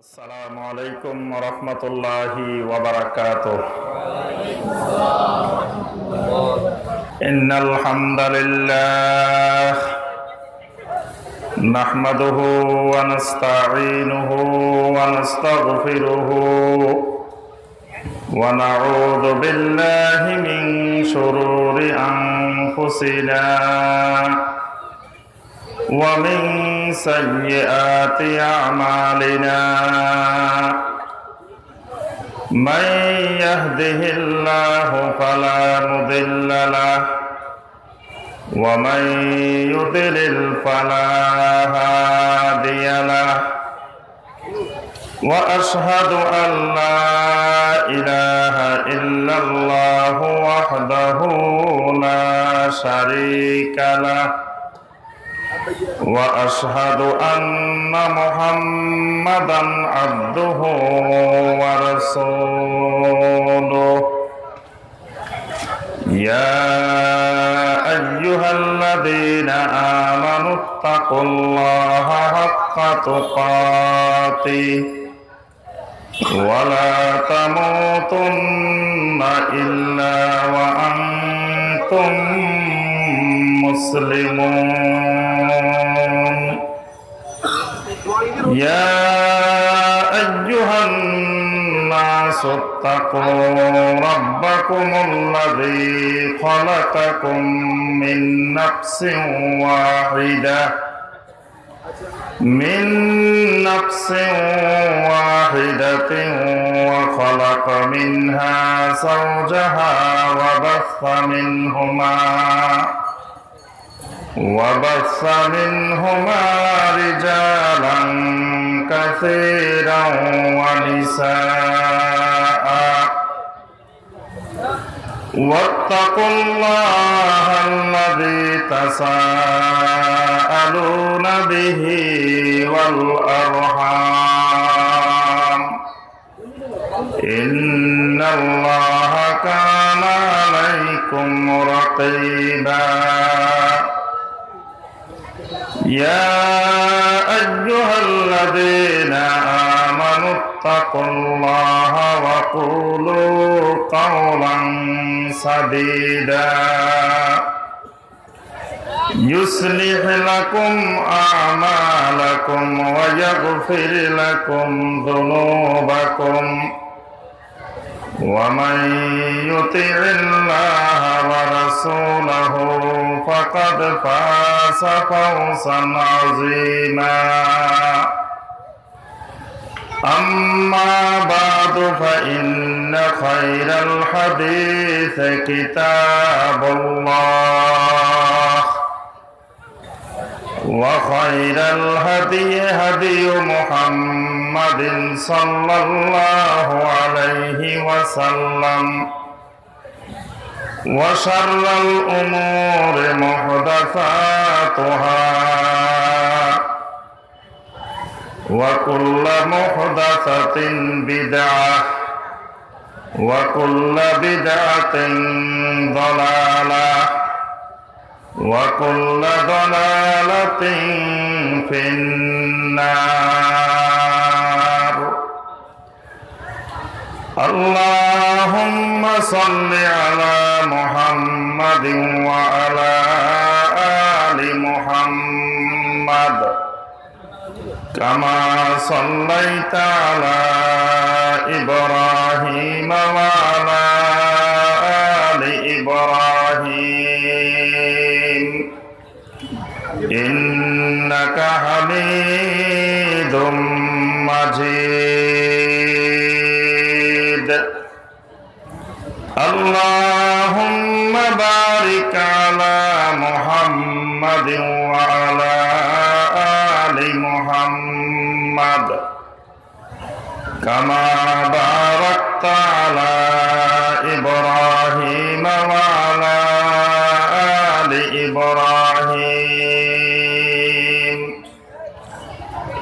আসসালামু আলাইকুম ওয়া রাহমাতুল্লাহি ওয়া বারাকাতুহু। ইন্নাল হামদালিল্লাহ নাহমাদুহু ওয়া নাস্তাঈনুহু ওয়া নাস্তাগফিরুহু ওয়া নাউযু বিল্লাহি মিন শুরুরি আনফুসিনা ومن سيئات أعمالنا من يهده الله فلا مضل له ومن يضلل فلا هادي له وأشهد أن لا إله إلا الله وحده لا شريك له وأشهد أن محمدًا عبده ورسوله يا أيها الذين آمنوا اتقوا الله حق تقاته ولا تموتن إلا وأنتم مسلمون يا أيها الناس اتقوا ربكم الذي خلقكم من نفس واحدة وخلق منها زوجها وبث منهما رجالا كثيرا ونساء واتقوا الله الذي تساءلون به والأرحام إن الله كان عليكم رقيبا يا أيها الذين آمنوا اتقوا الله وقولوا قولا سديدا يصلح لكم أعمالكم ويغفر لكم ذنوبكم ومن يطع الله ورسوله فقد فاز فوزا عظيما أما بعد فإن خير الحديث كتاب الله وخير الهدي هدي محمد صلى الله عليه وسلم وشر الأمور محدثاتها وكل محدثة بدعة وكل بدعة ضلالة وكل ضلالة في النار اللهم صل على محمد وعلى آل محمد كما صليت على إبراهيم وعلى آل إبراهيم إنك حميد مجيد اللهم بارك على محمد وعلى آل محمد كما باركت على إبراهيم وعلى آل إبراهيم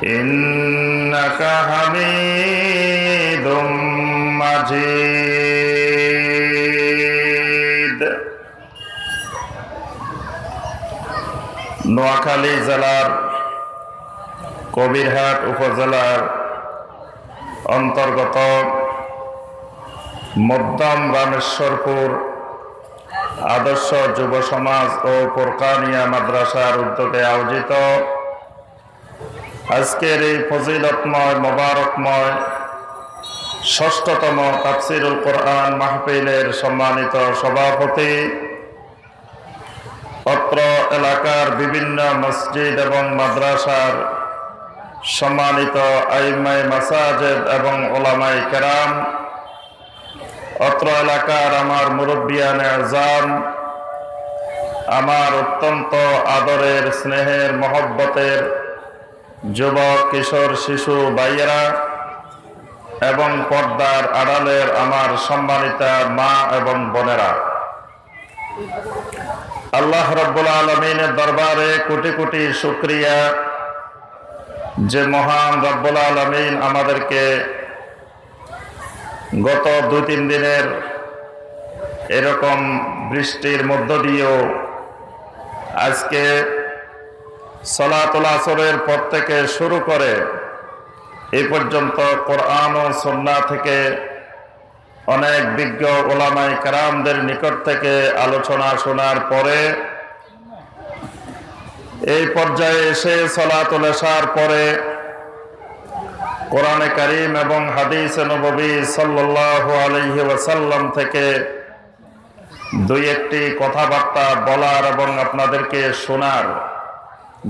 إنك حميد مجيد নোয়াখালী জেলার কবিরহাট উপজেলার অন্তর্গত মধ্যম রামেশ্বরপুর আদর্শ যুব সমাজ ও ফুরকানিয়া মাদ্রাসার উদ্যোগে আয়োজিত আজকের এই ফজিলতময় মোবারকময় ষষ্ঠতম তাফসীরুল কোরআন মাহফিলের সম্মানিত সভাপতি, অত্র এলাকার বিভিন্ন মসজিদ এবং মাদ্রাসার সম্মানিত আইম্মায়ে মাসাজিদ এবং উলামায়ে কেরাম, অত্র এলাকার আমার মুরব্বিয়ানে আযম, আমার অত্যন্ত আদরের স্নেহের মহব্বতের যুবক কিশোর শিশু ভাইয়েরা এবং পর্দার আড়ালের আমার সম্মানিতা মা এবং বোনেরা, আল্লাহ রাব্বুল আলামিনের দরবারে কোটি কোটি শুকরিয়া যে মহান রাব্বুল আলামিন আমাদেরকে গত 2-3 দিনের এরকম বৃষ্টির মধ্য দিয়েও আজকে সালাতুল আসরের পর থেকে শুরু করে এই পর্যন্ত কোরআন ও সুন্নাহ থেকে অনেক বিজ্ঞ উলামায়ে কেরামদের নিকট থেকে আলোচনা শোনার পরে এই পর্যায়ে এসে সালাতুল ইশার পরে কোরআনে কারীম এবং হাদিসে নববী সাল্লাল্লাহু আলাইহি ওয়াসাল্লাম থেকে দুই একটি কথাবার্তা বলার এবং আপনাদেরকে শোনার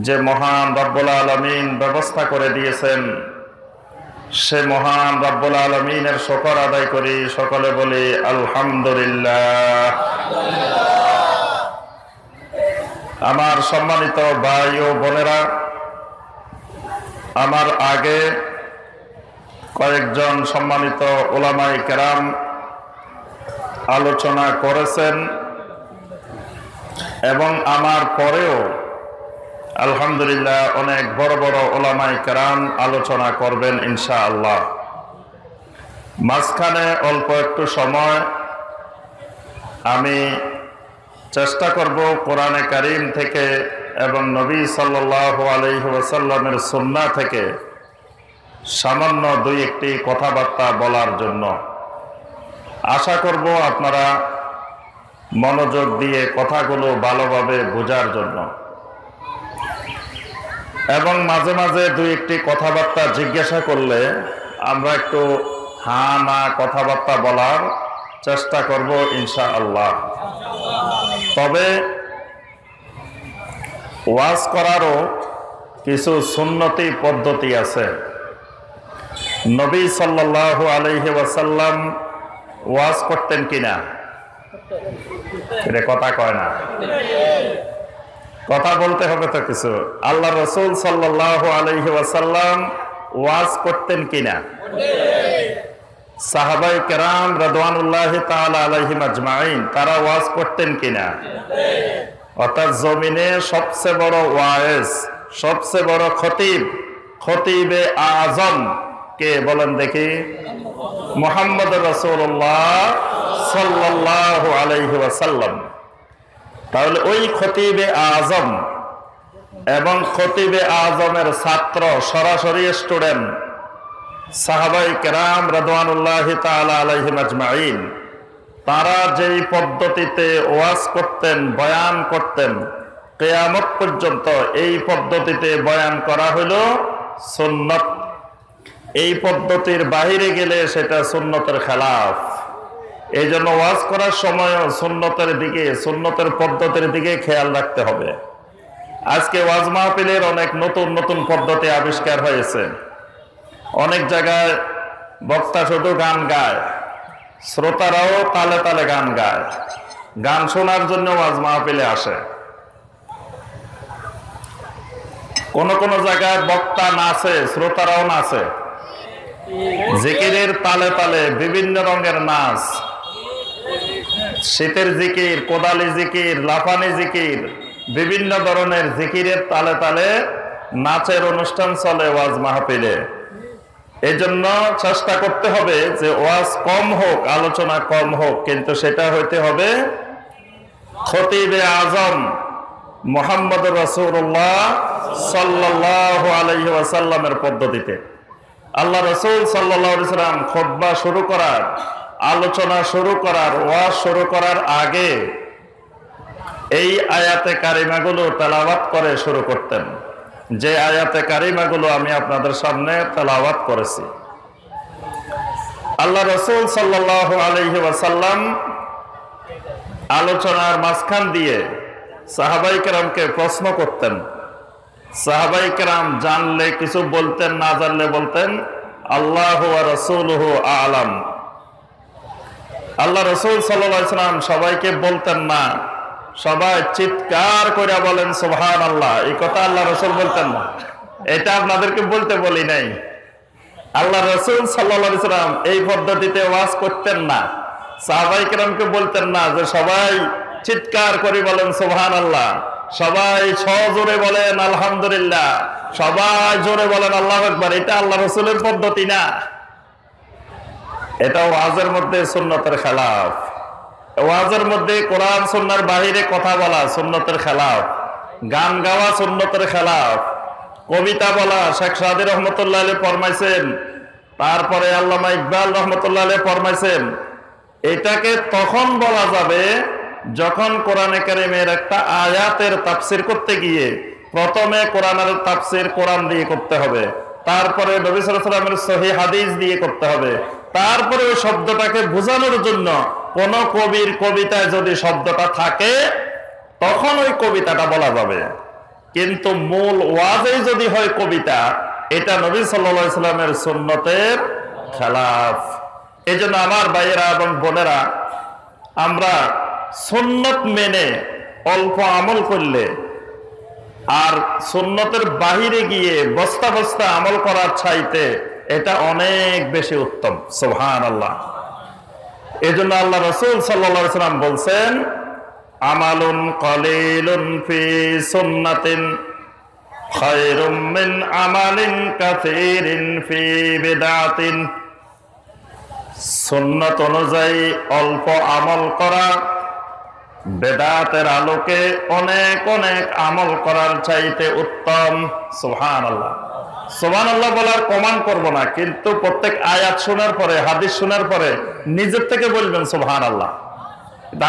যে মহান রব্বুল আলামিন ব্যবস্থা করে দিয়েছেন, সে মহান রব্বুল আলামিনের শুকর আদায় করি। সকলে বলি আলহামদুলিল্লাহ। আমার সম্মানিত ভাই ও বোনেরা, আমার আগে কয়েকজন সম্মানিত উলামায়ে কেরাম আলোচনা করেছেন এবং আমার পরেও আলহামদুলিল্লাহ অনেক বড় বড় উলামায়ে কেরাম আলোচনা করবেন ইনশাআল্লাহ। মাঝখানে অল্প একটু সময় আমি চেষ্টা করব কোরআনে কারীম থেকে এবং নবী সাল্লাল্লাহু আলাইহি ওয়াসাল্লামের সুন্নাহ থেকে সামান্য দুই একটি কথাবার্তা বলার জন্য। আশা করব আপনারা মনোযোগ দিয়ে কথাগুলো ভালোভাবে বোঝার জন্য এবং মাঝে মাঝে দুই একটি কথাবার্তা জিজ্ঞাসা করলে আমরা একটু হ্যাঁ না কথাবার্তা বলার চেষ্টা করব ইনশাআল্লাহ। তবে ওয়াজ করারও কিছু সুন্নতি পদ্ধতি আছে। নবী সাল্লাল্লাহু আলাইহি ওয়াসাল্লাম ওয়াজ করতেন কিনা? এটা কথা কয় না, কথা বলতে হবে তো কিছু। আল্লাহ রাসূল সাল্লাল্লাহু আলাইহি ওয়াসাল্লাম ওয়াজ করতেন কিনা? সাহাবায়ে কেরাম রাদওয়ানুল্লাহি তাআলা আলাইহিম আজমাইন তারা ওয়াজ করতেন কিনা? অর্থাৎ জমিনে সবচেয়ে বড় ওয়াইজ, সবচেয়ে বড় খতিব, খতিবে আজম কে বলেন দেখি? মুহাম্মদ রাসূলুল্লাহ সাল্লাল্লাহু আলাইহি ওয়াসাল্লাম। তাহলে ওই খতিবে আজম এবং খতিবে আজমের ছাত্র সরাসরি স্টুডেন্ট সাহাবায়ে কেরাম রাদওয়ানুল্লাহি তাআলা আলাইহিম আজমাইন তারা যেই পদ্ধতিতে ওয়াজ করতেন, বয়ান করতেন, কিয়ামত পর্যন্ত এই পদ্ধতিতে বয়ান করা হলো সুন্নাত। এই পদ্ধতির বাহিরে গেলে সেটা সুন্নতের খেলাফ। এই জন্য ওয়াজ করার সময় সুন্নতের দিকে, সুন্নতের পদ্ধতির দিকে খেয়াল রাখতে হবে। আজকে ওয়াজ মাহফিলের অনেক নতুন নতুন পদ্ধতি আবিষ্কার হয়েছে। অনেক জায়গায় বক্তা শুধু গান গায়, শ্রোতারাও তালে তালে গান গায়, গান শোনার জন্য ওয়াজ মাহফিলে আসে। কোন কোন জায়গায় বক্তা নাচে, শ্রোতারাও নাচে। জিকিরের তালে তালে বিভিন্ন রঙের নাচ, শীতের জিকির, কোদালি জিকির, লাফানি জিকির, বিভিন্ন ধরনের জিকিরের তালে তালে নাচের অনুষ্ঠান চলে ওয়াজ মাহফিলে। এই জন্য চেষ্টা করতে হবে যে ওয়াজ কম হোক, আলোচনা কম হোক, কিন্তু সেটা হইতে হবে খতিবে আজম মুহাম্মদ রাসূলুল্লাহ সাল্লাল্লাহু আলাইহি ওয়াসাল্লামের পদ্ধতিতে। আল্লাহ রাসূল সাল্লাল্লাহু আলাইহি ওয়াসাল্লাম খুতবা শুরু করার, আলোচনা শুরু করার, ওয়াজ শুরু করার আগে এই আয়াতে কারিমাগুলো তেলাওয়াত করে শুরু করতেন, যে আয়াতে কারিমাগুলো আমি আপনাদের সামনে তেলাওয়াত করেছি। আল্লাহ রাসূল সাল্লাল্লাহু আলাইহি ওয়াসাল্লাম আলোচনার মাঝখান দিয়ে সাহাবায়ে কেরামকে প্রশ্ন করতেন। সাহাবায়ে কেরাম জানলে কিছু বলতেন, না জানলে বলতেন আল্লাহু ওয়া রাসূলুহু আ'লাম। আল্লাহ রাসূল সাল্লাল্লাহু আলাইহি ওয়াসাল্লাম সবাইকে বলতেন না, সবাই চিৎকার করে বলেন সুবহানাল্লাহ, এই কথা আল্লাহ রাসূল বলতেন না। এটা আপনাদেরকে বলতে বলি নাই। আল্লাহ রাসূল সাল্লাল্লাহু আলাইহি ওয়াসাল্লাম এই পদ্ধতিতে ওয়াজ করতেন না। সাহাবায়ে কেরামকে বলতেন না যে সবাই চিৎকার করে বলেন সুবহানাল্লাহ, সবাই সজোরে বলেন আলহামদুলিল্লাহ, সবাই জোরে বলেন আল্লাহু আকবার। এটা আল্লাহ রাসূলের পদ্ধতি না। এটা ওয়াজের মধ্যে সুন্নতের খেলাফ। ওয়াজের মধ্যে কোরআন সুন্নাহর বাহিরে কথা বলা সুন্নতের খেলাফ, গান গাওয়া সুন্নতের খেলাফ, কবিতা বলা শেখ সাদী রহমতুল্লাহ আলাইহি ফরমাইছেন, তারপরে আল্লামা ইকবাল রহমতুল্লাহ আলাইহি ফরমাইছেন। এটাকে তখন বলা যাবে যখন কোরআনে কারীমের একটা আয়াতের তাফসীর করতে গিয়ে প্রথমে কোরআনের তাফসীর কোরআন দিয়ে করতে হবে, তারপরে নবী সাল্লাল্লাহু আলাইহি ওয়াসাল্লামের সহিহ হাদিস দিয়ে করতে হবে, তারপরে ওই শব্দটাকে বোঝানোর জন্য কোন কবির কবিতায় যদি শব্দটা থাকে তখন ওই কবিতাটা বলা যাবে। কিন্তু মূল ওয়াজেই যদি হয় কবিতা, এটা নবী সাল্লাল্লাহু আলাইহি ওয়াসাল্লামের সুন্নতের খেলাফ। এই জন্য আমার ভাইয়েরা এবং বোনেরা, আমরা সুন্নত মেনে অল্প আমল করলে আর সুন্নতের বাহিরে গিয়ে বস্তা বস্তা আমল করার চাইতে এটা অনেক বেশি উত্তম। সুবহানাল্লাহ। এই জন্য আল্লাহ রাসূল সাল্লাল্লাহু আলাইহি ওয়াসাল্লাম বলছেন, আমালুন কলিলুন ফি সুন্নাতিন খায়রুম মিন আমালিন কাসীরিন ফি বিদআতিন। সুন্নাত অনুযায়ী অল্প আমল করা বেদাতের আলোকে অনেক অনেক আমল করার চাইতে উত্তম। সুবহানাল্লাহ। সুবহানাল্লাহ বলার কমান্ড করব না, কিন্তু প্রত্যেক আয়াত শোনার পরে, হাদিস শোনার পরে নিজের থেকে বলবেন সুবহানাল্লাহ।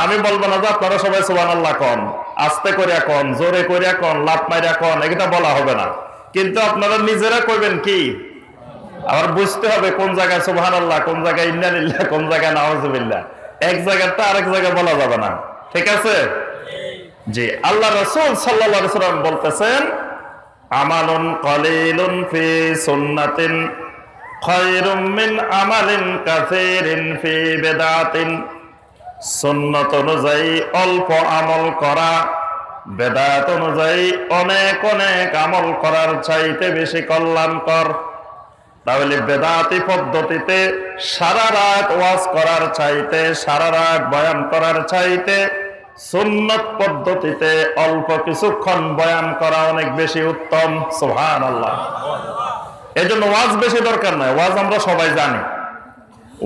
আমি বলবো না যে আপনারা সবাই সুবহানাল্লাহ কোন, আস্তে করিয়া কোন, জোরে করিয়া কোন, লাফ মারিয়া কোন, এটা বলা হবে না। কিন্তু আপনারা নিজেরা কইবেন কি, আবার বুঝতে হবে কোন জায়গায় সুবহানাল্লাহ, কোন জায়গায় ইন্না লিল্লাহ, কোন জায়গায় নাউযুবিল্লাহ। এক জায়গাটা আরেক জায়গায় বলা যাবে না। ঠিক আছে? জি। আল্লাহ রাসূল সাল্লাল্লাহু আলাইহি ওয়াসাল্লাম বলতেছেন, আমালুন কলিলুন ফি সুন্নাতিন খায়রুম মিন আমালিন কাসীরিন ফি বিদআতিন। সুন্নাত অনুযায়ী অল্প আমল করা বেদাত অনুযায়ী অনেক অনেক আমল করার চাইতে বেশি কল্যাণকর। তাহলে বেদাতি পদ্ধতিতে সারা রাত ওয়াজ করার চাইতে, সারা রাত বয়ান করার চাইতে সুন্নত পদ্ধতিতে অল্প কিছুক্ষণ বয়ান করা অনেক বেশি উত্তম। সুবহানাল্লাহ। এজন্য ওয়াজ বেশি দরকার নাই, ওয়াজ আমরা সবাই জানি।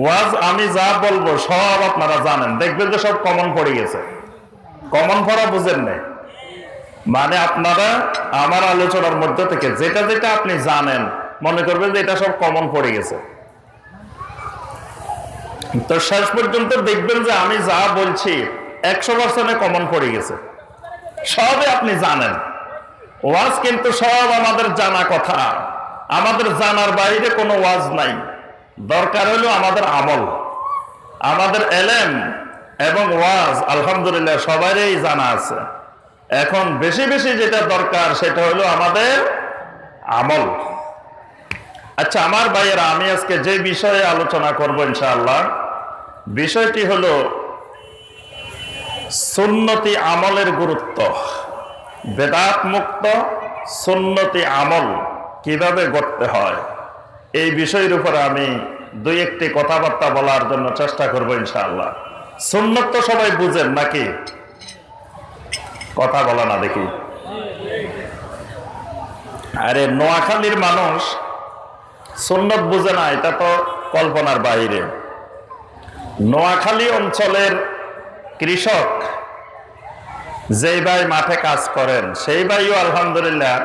ওয়াজ আমি যা বলবো সব আপনারা জানেন, দেখবেন যে সব কমন পড়ে গেছে। কমন পড়া বুঝেন নাই মানে আপনারা আমার আলোচনার মধ্যে থেকে যেটা যেটা আপনি জানেন মনে করবেন যে এটা সব কমন পড়ে গেছে। তো শেষ পর্যন্ত দেখবেন যে আমি যা বলছি 100% কমন পড়ে গেছে, সবই আপনি জানেন। ওয়াজ কিন্তু সব আমাদের জানা কথা, আমাদের জানার বাইরে কোনো ওয়াজ নাই। দরকার হলো আমাদের আমল, আমাদের এলেম এবং ওয়াজ আলহামদুলিল্লাহ সবারই জানা আছে। এখন বেশি বেশি যেটা দরকার সেটা হলো আমাদের আমল। আচ্ছা আমার ভাইয়েরা, আমি আজকে যে বিষয়ে আলোচনা করব ইনশাআল্লাহ, বিষয়টি হলো সুন্নতি আমলের গুরুত্ব। বেদাত মুক্ত সুন্নতি আমল কিভাবে করতে হয়, এই বিষয়ের উপরে আমি দুই একটি কথাবার্তা বলার জন্য চেষ্টা করব ইনশাআল্লাহ। সুন্নত তো সবাই বুঝেন নাকি? কথা বলা না দেখি। আরে নোয়াখালীর মানুষ সুন্নত বুঝে না, এটা তো কল্পনার বাইরে। নোয়াখালী অঞ্চলের কৃষক যেই ভাই মাঠে কাজ করেন সেই ভাইও আলহামদুলিল্লাহ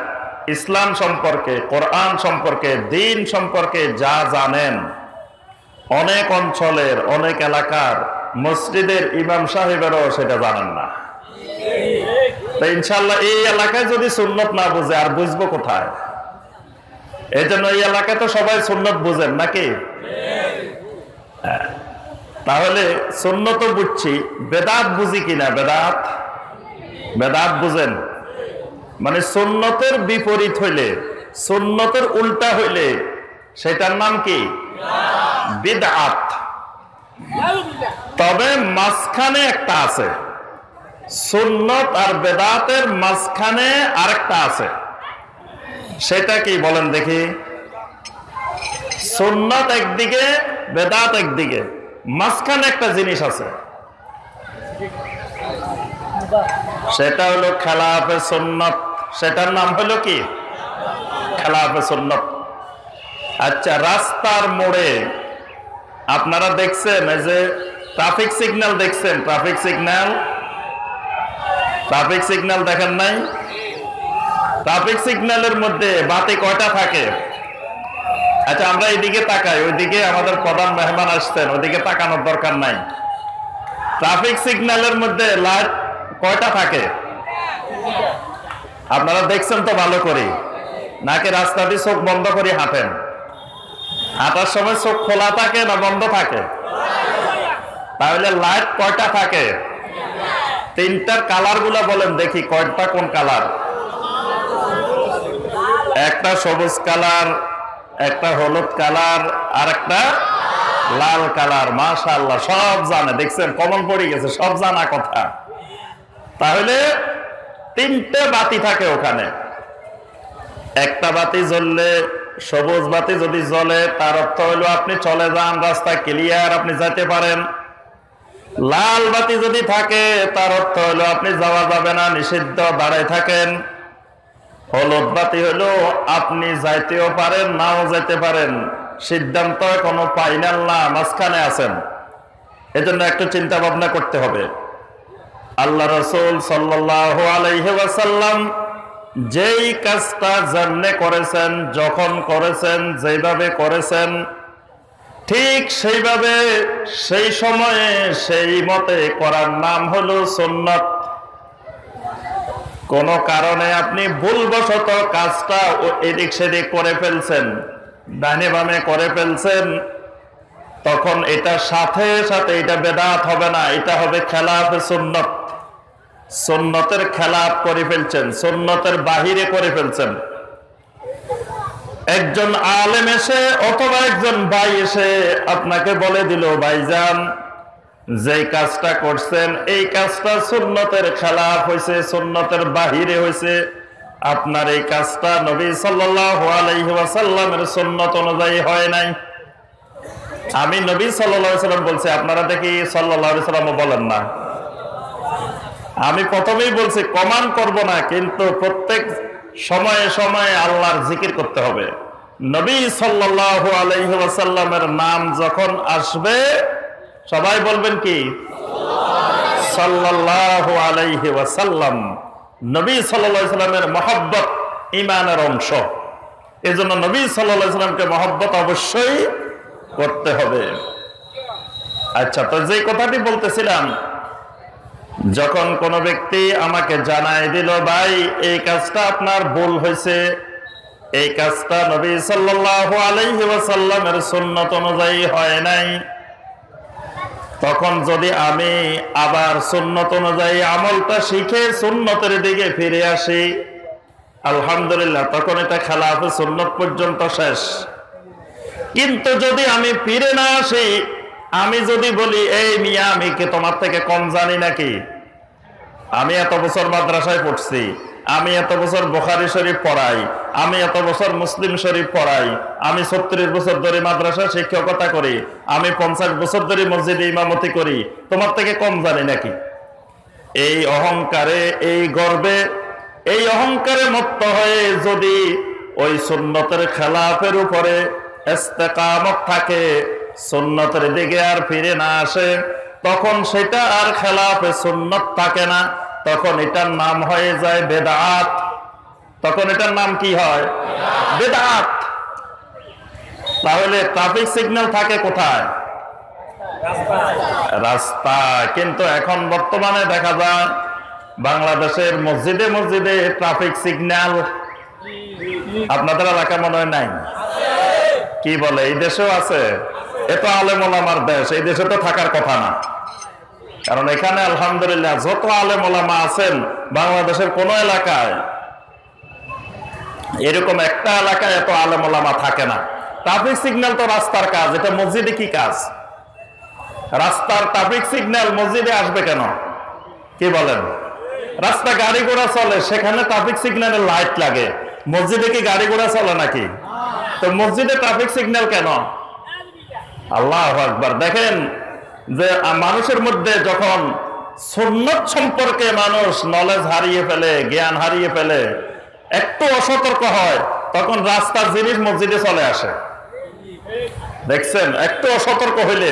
ইসলাম সম্পর্কে, কোরআন সম্পর্কে, দ্বীন সম্পর্কে যা জানেন, অনেক অঞ্চলের, অনেক এলাকার মসজিদের ইমাম সাহেবেরও সেটা জানেন না। তো ইনশাল্লাহ এই এলাকায় যদি সুন্নত না বুঝে আর বুঝবো কোথায়? এই জন্য এই এলাকায় তো সবাই সুন্নত বুঝেন নাকি? তাহলে সুন্নত বুঝছি, বেদাত বুঝি কিনা? বেদাত, বেদাত বুঝেন? মানে সুন্নতের বিপরীত হইলে, সুন্নতের উল্টা হইলে সেটার নাম কি? বিদআত। তবে মাঝখানে একটা আছে, সুন্নত আর বেদাতের মাঝখানে আরেকটা আছে। সেটা কি বলেন দেখি? সুন্নত একদিকে, বেদাত একদিকে, মাঝখানে একটা জিনিস আছে, সেটা হলো খেলাফে সুন্নত। সেটার নাম হলো কি? খেলাফে সুন্নত। আচ্ছা, রাস্তার মোড়ে আপনারা দেখছেন এই যে ট্রাফিক সিগন্যাল দেখছেন? ট্রাফিক সিগন্যাল, ট্রাফিক সিগন্যাল দেখেন নাই? ট্রাফিক সিগন্যালের মধ্যে বাতি কয়টা থাকে? আচ্ছা, আমরা এইদিকে তাকাই, ওইদিকে আমাদের প্রধান মেহমান আসছেন, ওইদিকে তাকানোর দরকার নাই। ট্রাফিক সিগন্যালের মধ্যে লাইট কয়টা থাকে? আপনারা দেখছেন তো ভালো করে, নাকি রাস্তাটি চোখ বন্ধ করে হাঁটেন? হাঁটার সময় চোখ খোলা থাকে না বন্ধ থাকে? তাহলে লাইট কয়টা থাকে? তিনটার কালার গুলা বলেন দেখি, কয়টা কোন কালার? একটা সবুজ কালার, একটা হলুদ কালার, আর একটা লাল কালার। মাশাআল্লাহ, সব জানে, দেখছেন কমন পড়ে গেছে, সব জানা কথা। তাহলে তিনটে বাতি থাকে ওখানে। একটা বাতি জ্বললে, সবুজ বাতি যদি জ্বলে তার অর্থ হলো আপনি চলে যান, রাস্তা ক্লিয়ার, আপনি যেতে পারেন। লাল বাতি যদি থাকে তার অর্থ হলো আপনি যাওয়া যাবে না, নিষিদ্ধ, দাঁড়ায় থাকেন। হলুদ বাতি হলো আপনি যাইতেও পারেন, নাও যেতে পারেন, সিদ্ধান্ত কোনো ফাইনাল না, মাঝখানে আছেন। এজন্য একটু চিন্তা ভাবনা করতে হবে। আল্লাহ রাসূল সাল্লাল্লাহু আলাইহি ওয়াসাল্লাম যেই কাজটা জানলে করেছেন, যখন করেছেন, যেভাবে করেছেন, ঠিক সেইভাবে, সেই সময়ে, সেই মতে করার নাম হলো সুন্নাত। কোন কারণে আপনি ভুলবশত কাজটা এদিক সেদিক করে ফেলছেন, ডানে বামে করে ফেলছেন, তখন এটা সাথে সাথে এটা বেদাত হবে না, এটা হবে খেলাফে সুন্নত। সুন্নতের খেলাফ করে ফেলছেন, সুন্নতের বাহিরে করে ফেলছেন। একজন আলেম এসে অথবা একজন ভাই এসে আপনাকে বলে দিল, ভাইজান যেই কাজটা করছেন এই কাজটা সুন্নতের খেলাফ হয়েছে, সুন্নতের বাহিরে হয়েছে, আপনার এই কাজটা নবী সাল্লাল্লাহু আলাইহি ওয়াসাল্লামের সুন্নত অনুযায়ী হয় নাই। আমি নবী সাল্লাল্লাহু আলাইহি ওয়াসাল্লাম বলছি, আপনারা দেখি সাল্লাল্লাহু আলাইহি ওয়াসাল্লাম বলেন না। আমি প্রথমেই বলছি কমান্ড করব না, কিন্তু প্রত্যেক সময়ে সময়ে আল্লাহর জিকির করতে হবে। নবী সাল্লাল্লাহু আলাইহি ওয়াসাল্লামের নাম যখন আসবে সবাই বলবেন কি? সাল্লাল্লাহু আলাইহি ওয়াসাল্লাম। নবী সাল্লাল্লাহু আলাইহি ওয়াসাল্লামের মহব্বত ঈমানের অংশ। এজন্য নবী সাল্লাল্লাহু আলাইহি ওয়াসাল্লামকে মহব্বত অবশ্যই করতে হবে। আচ্ছা, তো যে কথাটি বলতেছিলাম, যখন কোন ব্যক্তি আমাকে জানায় দিল, ভাই এই কাজটা আপনার ভুল হয়েছে, এই কাজটা নবী সাল্লাল্লাহু আলাইহি ওয়াসাল্লামের সুন্নত অনুযায়ী হয় নাই, তখন যদি আমি আবার সুন্নত অনুযায়ী আমলটা শিখে সুন্নতের দিকে ফিরে আসি, আলহামদুলিল্লাহ, তখন এটা খেলাফে সুন্নত পর্যন্ত শেষ। কিন্তু যদি আমি ফিরে না আসি, আমি যদি বলি, এই মিয়া আমি কি তোমার থেকে কম জানি নাকি? আমি এত বছর মাদ্রাসায় পড়ছি, আমি এত বছর বুখারী শরীফ পড়াই, আমি এত বছর মুসলিম শরীফ পড়াই, আমি 36 বছর ধরে মাদ্রাসায় শিক্ষকতা করি, আমি 50 বছর ধরে মসজিদে ইমামতি করি, তোমার থেকে কম জানি নাকি? এই অহংকারে, এই গর্বে, এই অহংকারে মত্ত হয়ে যদি ওই সুন্নতের খেলাফের উপরে ইস্তেকামত থাকে, সুন্নতের দিকে আর ফিরে না আসে, তখন সেটা আর খেলাফে সুন্নত থাকে না, তখন এটার নাম হয়ে যায় বেদাত। তখন এটার নাম কি হয়? বেদাত। তাহলে ট্রাফিক সিগন্যাল থাকে কোথায়? রাস্তা। কিন্তু এখন বর্তমানে দেখা যায় বাংলাদেশের মসজিদে মসজিদে ট্রাফিক সিগন্যাল। আপনাদের এলাকা মনে হয় নাই? কি বলে, এই দেশেও আছে? এত আলেম ওলামার দেশ, এই দেশে তো থাকার কথা না। কারণ এখানে আলহামদুলিল্লাহ যত আলেম ওলামা আছেন, বাংলাদেশের কোন এলাকায় এরকম একটা এলাকায় এত আলেম ওলামা থাকে না। ট্রাফিক সিগন্যাল তো রাস্তার কাজ, এটা মসজিদে কি কাজ? রাস্তার ট্রাফিক সিগন্যাল মসজিদে আসবে কেন? কি বলেন? রাস্তা গাড়ি ঘোড়া চলে, সেখানে ট্রাফিক সিগন্যালের লাইট লাগে। মসজিদে কি গাড়ি ঘোড়া চলে নাকি? তো মসজিদে ট্রাফিক সিগন্যাল কেন? আল্লাহু আকবার। দেখেন যে মানুষের মধ্যে যখন সুন্নাত সম্পর্কে মানুষ নলেজ হারিয়ে ফেলে, জ্ঞান হারিয়ে ফেলে, একটু অসতর্ক হয়, তখন রাস্তার জিনিস মসজিদে চলে আসে। দেখছেন, একটু অসতর্ক হইলে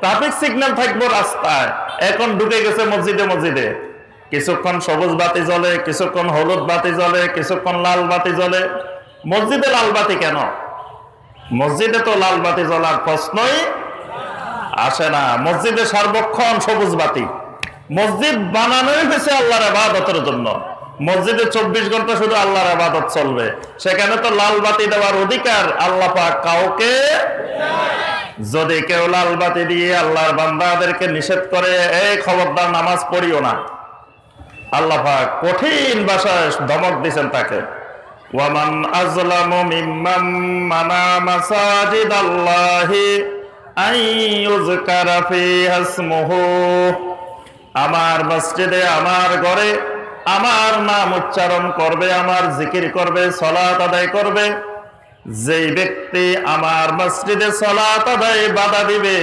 ট্রাফিক সিগন্যাল থাকবো রাস্তায়, এখন ঢুকে গেছে মসজিদে মসজিদে। কিছুক্ষণ সবুজ বাতি জ্বলে, কিছুক্ষণ হলুদ বাতি জ্বলে, কিছুক্ষণ লাল বাতি জ্বলে। মসজিদে লাল বাতি কেন? মসজিদে তো লাল বাতি জ্বলার প্রশ্নই আসে না। মসজিদে সর্বক্ষণ সবুজ বাতি। মসজিদ বানানোই হয়েছে আল্লাহর ইবাদতের জন্য। মসজিদে 24 ঘন্টা শুধু আল্লাহর ইবাদত চলবে। সেখানে তো লাল বাতি দেওয়ার অধিকার আল্লাহ পাক কাউকে। যদি কেউ লাল বাতি দিয়ে আল্লাহর বান্দাদেরকে নিষেধ করে, এই খবরদার নামাজ পড়িও না, আল্লাহ পাক কঠিন ভাষায় ধমক দিয়েছেন তাকে। ওয়ামান আযলামু মিম্মান মানা মাসাজিদাল্লাহি আইয়ুযকারা ফিহা ইসমুহু। আমার মসজিদে, আমার ঘরে আমার নাম উচ্চারণ করবে, আমার জিকির করবে, সালাত আদায় করবে, যেই ব্যক্তি আমার মসজিদে সালাত আদায় বাধা দিবে,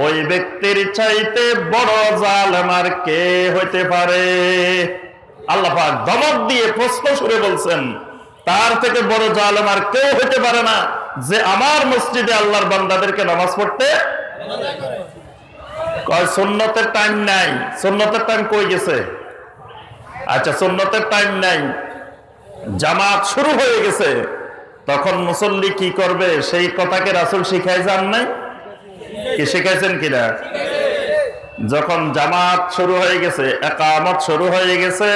ওই ব্যক্তির চাইতে বড় জালেম আর কে হইতে পারে? আল্লাহ পাক ধমক দিয়ে প্রশ্ন সুরে বলছেন, তার থেকে বড় জালেম আর কেউ হইতে পারে না, যে আমার মসজিদে আল্লাহর বান্দাদেরকে নামাজ পড়তে কয়। সুন্নতের টাইম নাই। সুন্নতের টাইম কই গেছে? আচ্ছা, সুন্নতের টাইম নাই, জামাত শুরু হয়ে গেছে, তখন মুসল্লি কি করবে সেই কথাকে রাসূল শিখাই যান নাই? কি শিখাইছেন কিনা? যখন জামাত শুরু হয়ে গেছে, ইকামত শুরু হয়ে গেছে,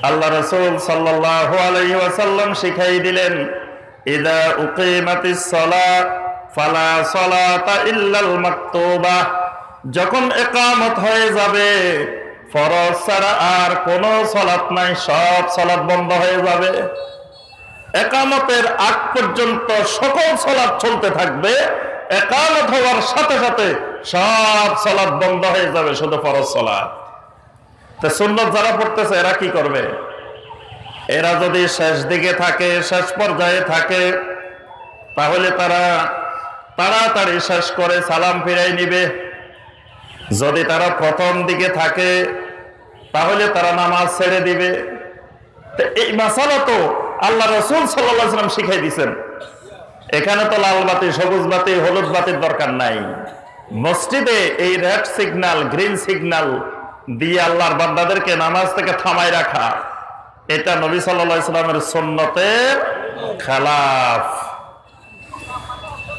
আল্লাহ রাসূল সাল্লাল্লাহু আলাইহি ওয়াসাল্লাম শিখাই দিলেন, ইযা উকিমাতিস সালাত ফালা সালাতা ইল্লাল মাকতুবা। যখন ইকামত হয়ে যাবে, ফরজ ছাড়া আর কোনো সালাত নাই, সব সালাত বন্ধ হয়ে যাবে। ইকামতের আগ পর্যন্ত সকল সালাত চলতে থাকবে, ইকামত হওয়ার সাথে সাথে সব সালাত বন্ধ হয়ে যাবে, শুধু ফরজ সালাত। তো সুন্নত যারা পড়তেছে এরা কি করবে? এরা যদি শেষ দিকে থাকে, শেষ পর্যায়ে থাকে, তাহলে তারা তাড়াতাড়ি শেষ করে সালাম ফিরাই নিবে। যদি তারা প্রথম দিকে থাকে, তাহলে তারা নামাজ ছেড়ে দিবে। তো এই মাসালা তো আল্লাহ রাসূল সাল্লাল্লাহু আলাইহি ওয়াসাল্লাম শিখাই দিয়েছেন। এখানে তো লাল বাতি, সবুজ বাতি, হলুদ বাতির দরকার নাই। মসজিদে এই রেড সিগন্যাল, গ্রিন সিগন্যাল দিয়ে আল্লাহর বান্দাদেরকে নামাজ থেকে থামাই রাখা, এটা নবী সাল্লাল্লাহু আলাইহি ওয়াসাল্লামের সুন্নতের খেলাফ।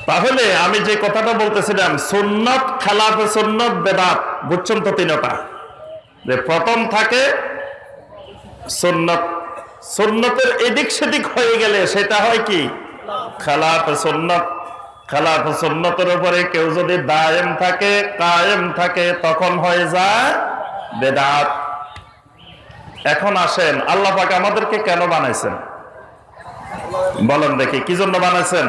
তাহলে আমি যে কথাটা বলতেছিলাম, সুন্নত, খেলাফে সুন্নত, বেদাত, বুঝছেন তো তিনটা? যে প্রথম থাকে সুন্নত, সুন্নতের এদিক সেদিক হয়ে গেলে সেটা হয় কি? খেলাফে সুন্নত। খেলাফে সুন্নতের উপরে কেউ যদি দায়েম থাকে, কায়েম থাকে, তখন হয়ে যায় বেদাত। এখন আসেন, আল্লাহ পাক আমাদেরকে কেন বানাইছেন বলেন দেখি? কি জন্য বানাইছেন?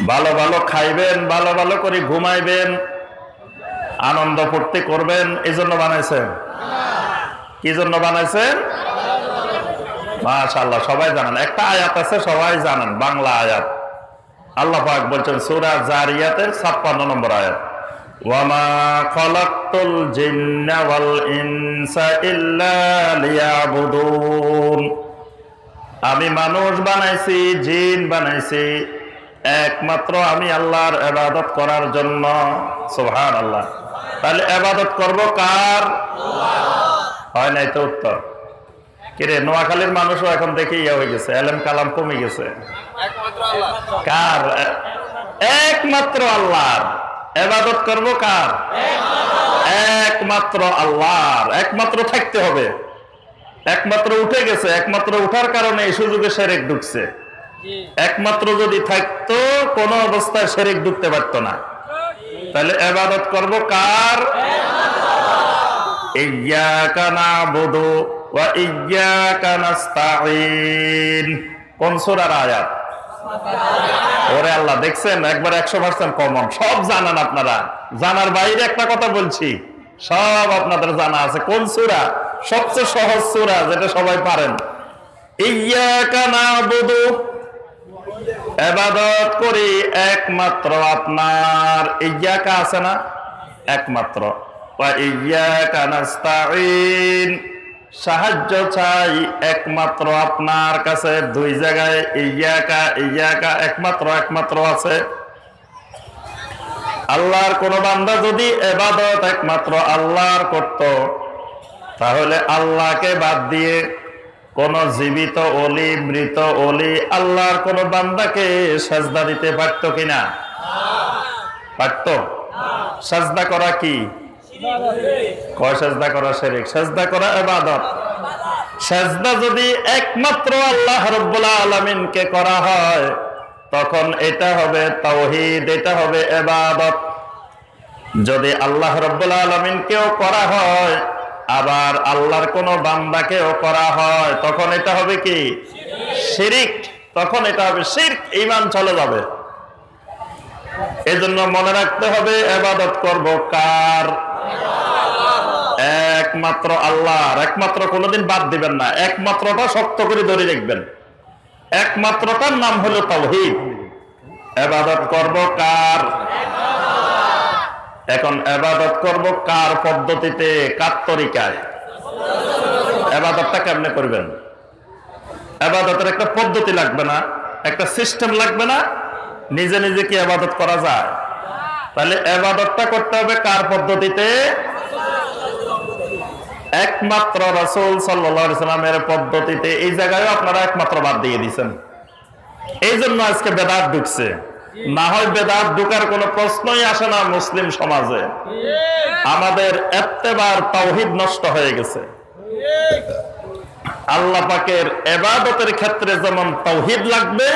ভালো ভালো খাইবেন, ভালো ভালো করে ঘুমাইবেন, আনন্দ ফুর্তি করবেন, এই জন্য বানাইছেন? কি জন্য বানাইছেন? মাশাআল্লাহ, সবাই জানেন। একটা আয়াত আছে, সবাই জানেন, বাংলা আয়াত। আল্লাহ পাক বলছেন সূরা জারিয়াতের 56 নম্বর আয়াত, ওয়ামা খালাকতুল জিন্না ওয়াল ইনসা ইল্লা লিয়াবুদুন। আমি মানুষ বানাইছি, জিন বানাইছি একমাত্র আমি আল্লাহর ইবাদত করার জন্য। সুবহানাল্লাহ। তাহলে ইবাদত করব কার? হয় নাই তো উত্তর কিরে নোয়াখালীর মানুষও এখন দেখে ইয়ে হয়ে গেছে, এলেম কালাম কমে গেছে। কার? একমাত্র আল্লাহর। ইবাদত করব কার? একমাত্র আল্লাহর। একমাত্র থাকতে হবে। একমাত্র উঠে গেছে, একমাত্র উঠার কারণে এই সুযোগে শিরক ঢুকছে। একমাত্র যদি থাকতো কোন অবস্থায় শিরক ঢুকতে পারতো না। তাহলে ইবাদত করব কার? ইয়্যাকা না'বুদু ওয়া ইয়্যাকা নাস্তাঈন। কোন সূরার আয়াত? ওরে আল্লাহ, দেখছেন একবার 100% কমন। সব জানেন আপনারা, জানার বাইরে একটা কথা বলছি, সব আপনাদের জানা আছে। কোন সূরা? সবচেয়ে সহজ সূরা, যেটা সবাই পারেন। ইয়্যাকা না'বুদু, ইবাদত করি একমাত্র আপনার। ইয়্যাকা আছে না? একমাত্র। ওয়া ইয়্যাকা নাস্তাঈন, সাহায্য চাই একমাত্র আপনার কাছে। দুই জায়গায় ইয়্যাকা ইয়্যাকা, একমাত্র একমাত্র আছে। আল্লাহর কোন বান্দা যদি ইবাদত একমাত্র আল্লাহর করত, তাহলে আল্লাহকে বাদ দিয়ে কোন জীবিত ওলি, মৃত ওলি আল্লাহর কোন বান্দাকে সাজদা দিতে পারত কিনা? পারত? সাজদা করা কি? কয় সাজদা করা শিরক, সাজদা করা ইবাদত। সাজদা যদি একমাত্র আল্লাহ রাব্বুল আলামিনকে করা হয়, তখন এটা হবে তাওহীদ, এটা হবে ইবাদত। যদি আল্লাহ রাব্বুল আলামিনকেও করা হয়, আবার আল্লাহর কোন বান্দাকেও করা হয়, তখন এটা হবে কি? শিরক। তখন এটা হবে শিরক, ঈমান চলে যাবে। এজন্য মনে রাখতে হবে ইবাদত করব কার? একমাত্র আল্লাহর। একমাত্র কোনোদিন বাদ দিবেন না, একমাত্রটা শক্ত করে ধরে রাখবেন। একমাত্রটার নাম হলো তাওহীদ। ইবাদত করব কার? এখন ইবাদত করব কার পদ্ধতিতে, কার তরিকায়? ইবাদতটা কেমনে করবেন? ইবাদতের একটা পদ্ধতি লাগবে না, একটা সিস্টেম লাগবে না। নিজে নিজে কি ইবাদত করা যায়? তাহলে ইবাদতটা করতে হবে কার পদ্ধতিতে? একমাত্র রাসূল সাল্লাল্লাহু আলাইহি সাল্লামের পদ্ধতিতে। এই জায়গায় আপনারা একমাত্র বাদ দিয়ে দিয়েছেন, এই জন্য আজকে বেদাত ঢুকছে। না হয় বেদাত ঢুকার কোনো প্রশ্নই আসে না মুসলিম সমাজে। আমাদের ইত্তেবার তাওহীদ নষ্ট হয়ে গেছে। আল্লাহ পাকের ইবাদতের ক্ষেত্রে যেমন তাওহীদ লাগবে,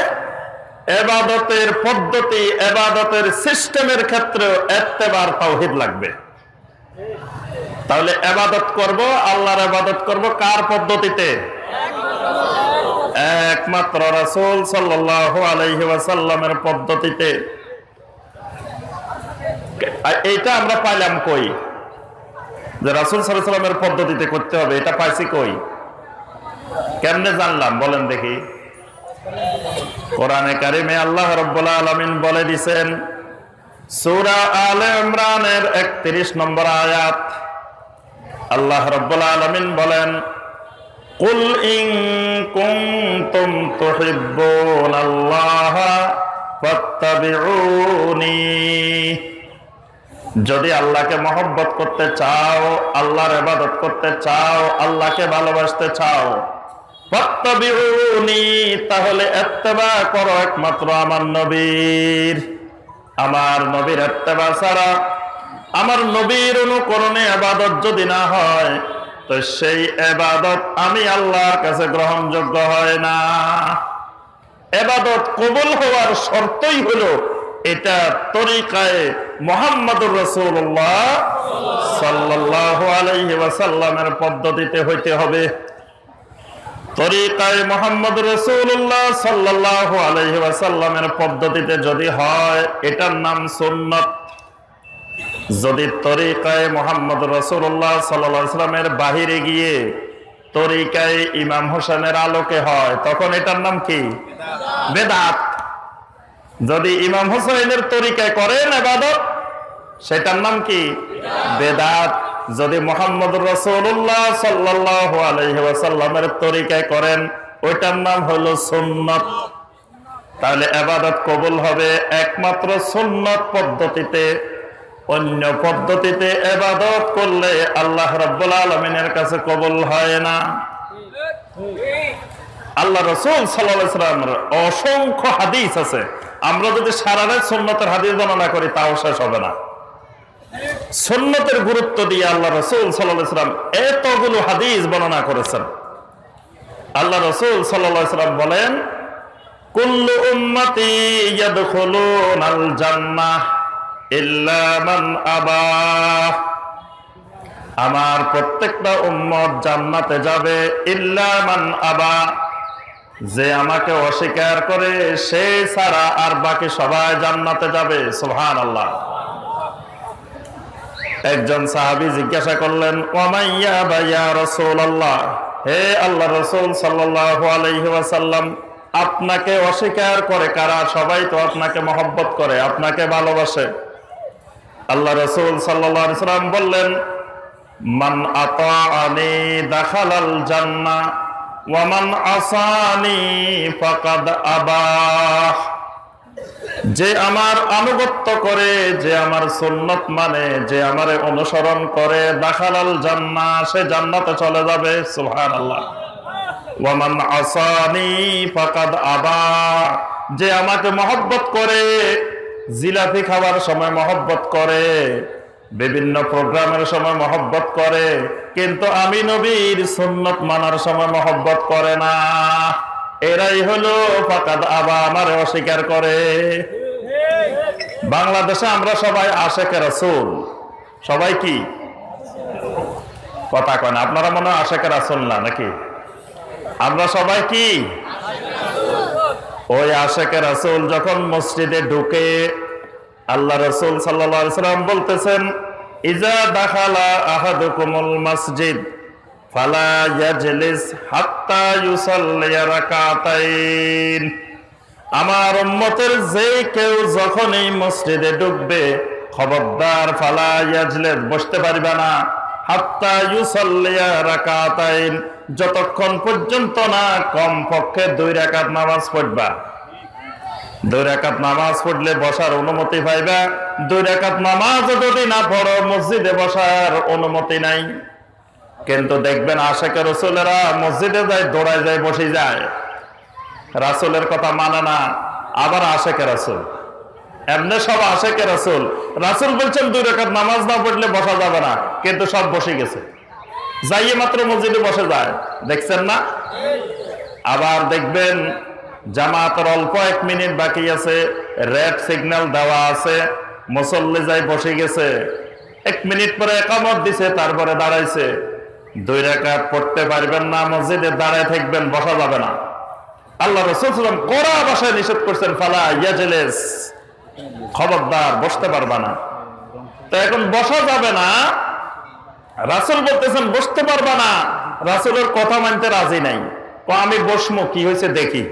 ইবাদতের পদ্ধতি, ইবাদতের সিস্টেমের ক্ষেত্রেও ইত্তেবার তাওহীদ লাগবে। তাহলে ইবাদত করব, আল্লাহর ইবাদত করব কার পদ্ধতিতে? একমাত্র রাসূল সাল্লাল্লাহু আলাইহি ওয়াসাল্লামের পদ্ধতিতে। এইটা আমরা পাইলাম কই যে রাসূল সাল্লাল্লাহু আলাইহি ওয়াসাল্লামের পদ্ধতিতে করতে হবে? এটা পাইছি কই? কেমনে জানলাম বলেন দেখি? কোরআনে কারিমে আল্লাহ রাব্বুল আলামিন বলে দিয়েছেন, সূরা আলে ইমরানের 31 নম্বর আয়াত। আল্লাহ রাব্বুল আলামিন বলেন, কুল ইন কুনতুম তুহিব্বুনাল্লাহা ফাত্তাবিউনি। যদি আল্লাহকে মহব্বত করতে চাও, আল্লাহর ইবাদত করতে চাও, আল্লাহকে ভালোবাসতে চাও, ফাত্তাবিউনি, তাহলে ইত্তেবা করো একমাত্র আমার নবীর। আমার নবীর ইত্তেবা ছাড়া, আমার নবীর অনুকরণে ইবাদত যদি না হয়, তো সেই ইবাদত আমি আল্লাহর কাছে গ্রহণযোগ্য হয় না। ইবাদত কবুল হওয়ার শর্তই হলো এটা তরিকায়ে মুহাম্মদুর রাসূলুল্লাহ সাল্লাল্লাহু আলাইহি ওয়াসাল্লামের পদ্ধতিতে হইতে হবে। তরিকায়ে মুহাম্মদুর রাসূলুল্লাহ সাল্লাল্লাহু আলাইহি ওয়াসাল্লামের পদ্ধতিতে যদি হয়, এটার নাম সুন্নাত। যদি তরিকায়ে মুহাম্মদুর রাসূলুল্লাহ সাল্লাল্লাহু আলাইহি ওয়াসাল্লামের বাহিরে গিয়ে তরিকায়ে ইমাম হোসেনের আলোকে হয়, তখন এটার নাম কি? বেদাত। যদি ইমাম হোসেনের তরিকায় করেন ইবাদত, সেটার নাম কি? বেদাত। যদি মুহাম্মদুর রাসূলুল্লাহ সাল্লাল্লাহু আলাইহি ওয়াসাল্লামের তরিকায় করেন, ওইটার নাম হলো সুন্নাত। তাহলে ইবাদত কবুল হবে একমাত্র সুন্নাত পদ্ধতিতে। অন্য পদ্ধতিতে ইবাদত করলে আল্লাহ রাব্বুল আলামিনের কাছে কবুল হয় না। আল্লাহ রাসূল সাল্লাল্লাহু আলাইহি ওয়াসাল্লামের অসংখ্য হাদিস আছে, আমরা যদি সারা রাত সুন্নতের হাদিস বর্ণনা করি তাও শেষ হবে না। সুন্নতের গুরুত্ব দিয়ে আল্লাহ রাসূল সাল্লাল্লাহু আলাইহি ওয়াসাল্লাম এতগুলো হাদিস বর্ণনা করেছেন। আল্লাহ রাসূল সাল্লাল্লাহু আলাইহি ওয়াসাল্লাম বলেন, কুল্লু উম্মতি ইয়াদখুলুনাল জান্নাহ ইল্লা মান আবা। আমার প্রত্যেকটা উম্মত জান্নাতে যাবে, ইল্লা মান আবা, যে আমাকে অস্বীকার করে সে ছাড়া আর বাকি সবাই জান্নাতে যাবে। সুবহানাল্লাহ। একজন সাহাবী জিজ্ঞাসা করলেন, ওয়ামাইয়া বা ইয়া রাসূলুল্লাহ, হে আল্লাহ রাসূল সাল্লাল্লাহু আলাইহি ওয়াসাল্লাম, আপনাকে অস্বীকার করে কারা? সবাই তো আপনাকে মহব্বত করে, আপনাকে ভালোবাসে। আল্লাহ রাসূল সাল্লাল্লাহু আলাইহি ওয়াসাল্লাম বললেন, মান আতাআনি দাখালাল জান্নাহ ওয়া মান আসানি ফাকাদ আবা। যে আমার আনুগত্য করে, যে আমার সুন্নত মানে, যে আমারে অনুসরণ করে, দাখালাল জান্নাহ, সে জান্নাতে চলে যাবে। সুবহানাল্লাহ। ওয়া মান আসানি ফাকাদ আবা, যে আমাকে মহব্বত করে, জিলাপি খাওয়ার সময় মহব্বত করে, বিভিন্ন প্রোগ্রামের সময় মহব্বত করে, কিন্তু আমি নবীর সুন্নত মানার সময় মহব্বত করে না, এরাই হলো ফাকাদ আবা, আমারে অস্বীকার করে। বাংলাদেশে আমরা সবাই আশেকে রাসূল। সবাই কি কথা কয় না? আপনারা মনে হয় আশেকে রাসূল না নাকি? আমরা সবাই কি? ওই আশেকে রাসূল যখন মসজিদে ঢুকে, আল্লাহ রাসূল সাল্লাল্লাহু আলাইহি ওয়াসাল্লাম বলতেছেন, ইজা দাখালা আহাদুকুমুল মসজিদ ফালা ইয়াজলিস হাত্তা ইউসাল্লি রাকাতাইন। আমার উম্মতের যে কেউ যখন এই মসজিদে ঢুকবে, খবরদার ফালা ইয়াজলিস, বসতে পারবে না, হাত্তা ইউসাল্লি রাকাতাইন, যতক্ষণ পর্যন্ত না কমপক্ষে 2 রাকাত নামাজ পড়বা। 2 রাকাত নামাজ পড়লে বসার অনুমতি পাইবা। 2 রাকাত নামাজ যদি না পড়ো, মসজিদে বসার অনুমতি নাই। কিন্তু দেখবেন আশেকে রাসূলেরা মসজিদে যায়, দৌড়ায় যায়, বসে যায়, রাসূলের কথা মানে না। আবার আশেকে রাসূল, এমনি সব আশেকে রাসূল। রাসূল বলছেন 2 রাকাত নামাজ না পড়লে বসা যাবে না, কিন্তু সব বসে গেছে, যাইয়ে মাত্র মসজিদে বসে যায়। দেখছেন না? আবার দেখবেন জামাতের অল্প 1 মিনিট বাকি আছে, রেড সিগন্যাল দেওয়া আছে, মুসল্লি যাই বসে গেছে, 1 মিনিট পরে ইকামত দিছে, তারপরে দাঁড়াইছে। 2 রাকাত পড়তে পারবেন না, মসজিদে দাঁড়ায় থাকবেন, বসা যাবে না। আল্লাহ রাসূল সাল্লাল্লাহু আলাইহি ওয়াসাল্লাম কড়া ভাষায় নিষেধ করছেন, ফালা ইয়াজলিস, খবরদার বসতে পারবা না। তো এখন বসা যাবে না, রাসূল বলতেছেন বসতে পারবা না, রাসূলের কথা মানতে রাজি নাই। আমি বসমো, কি হয়েছে দেখি।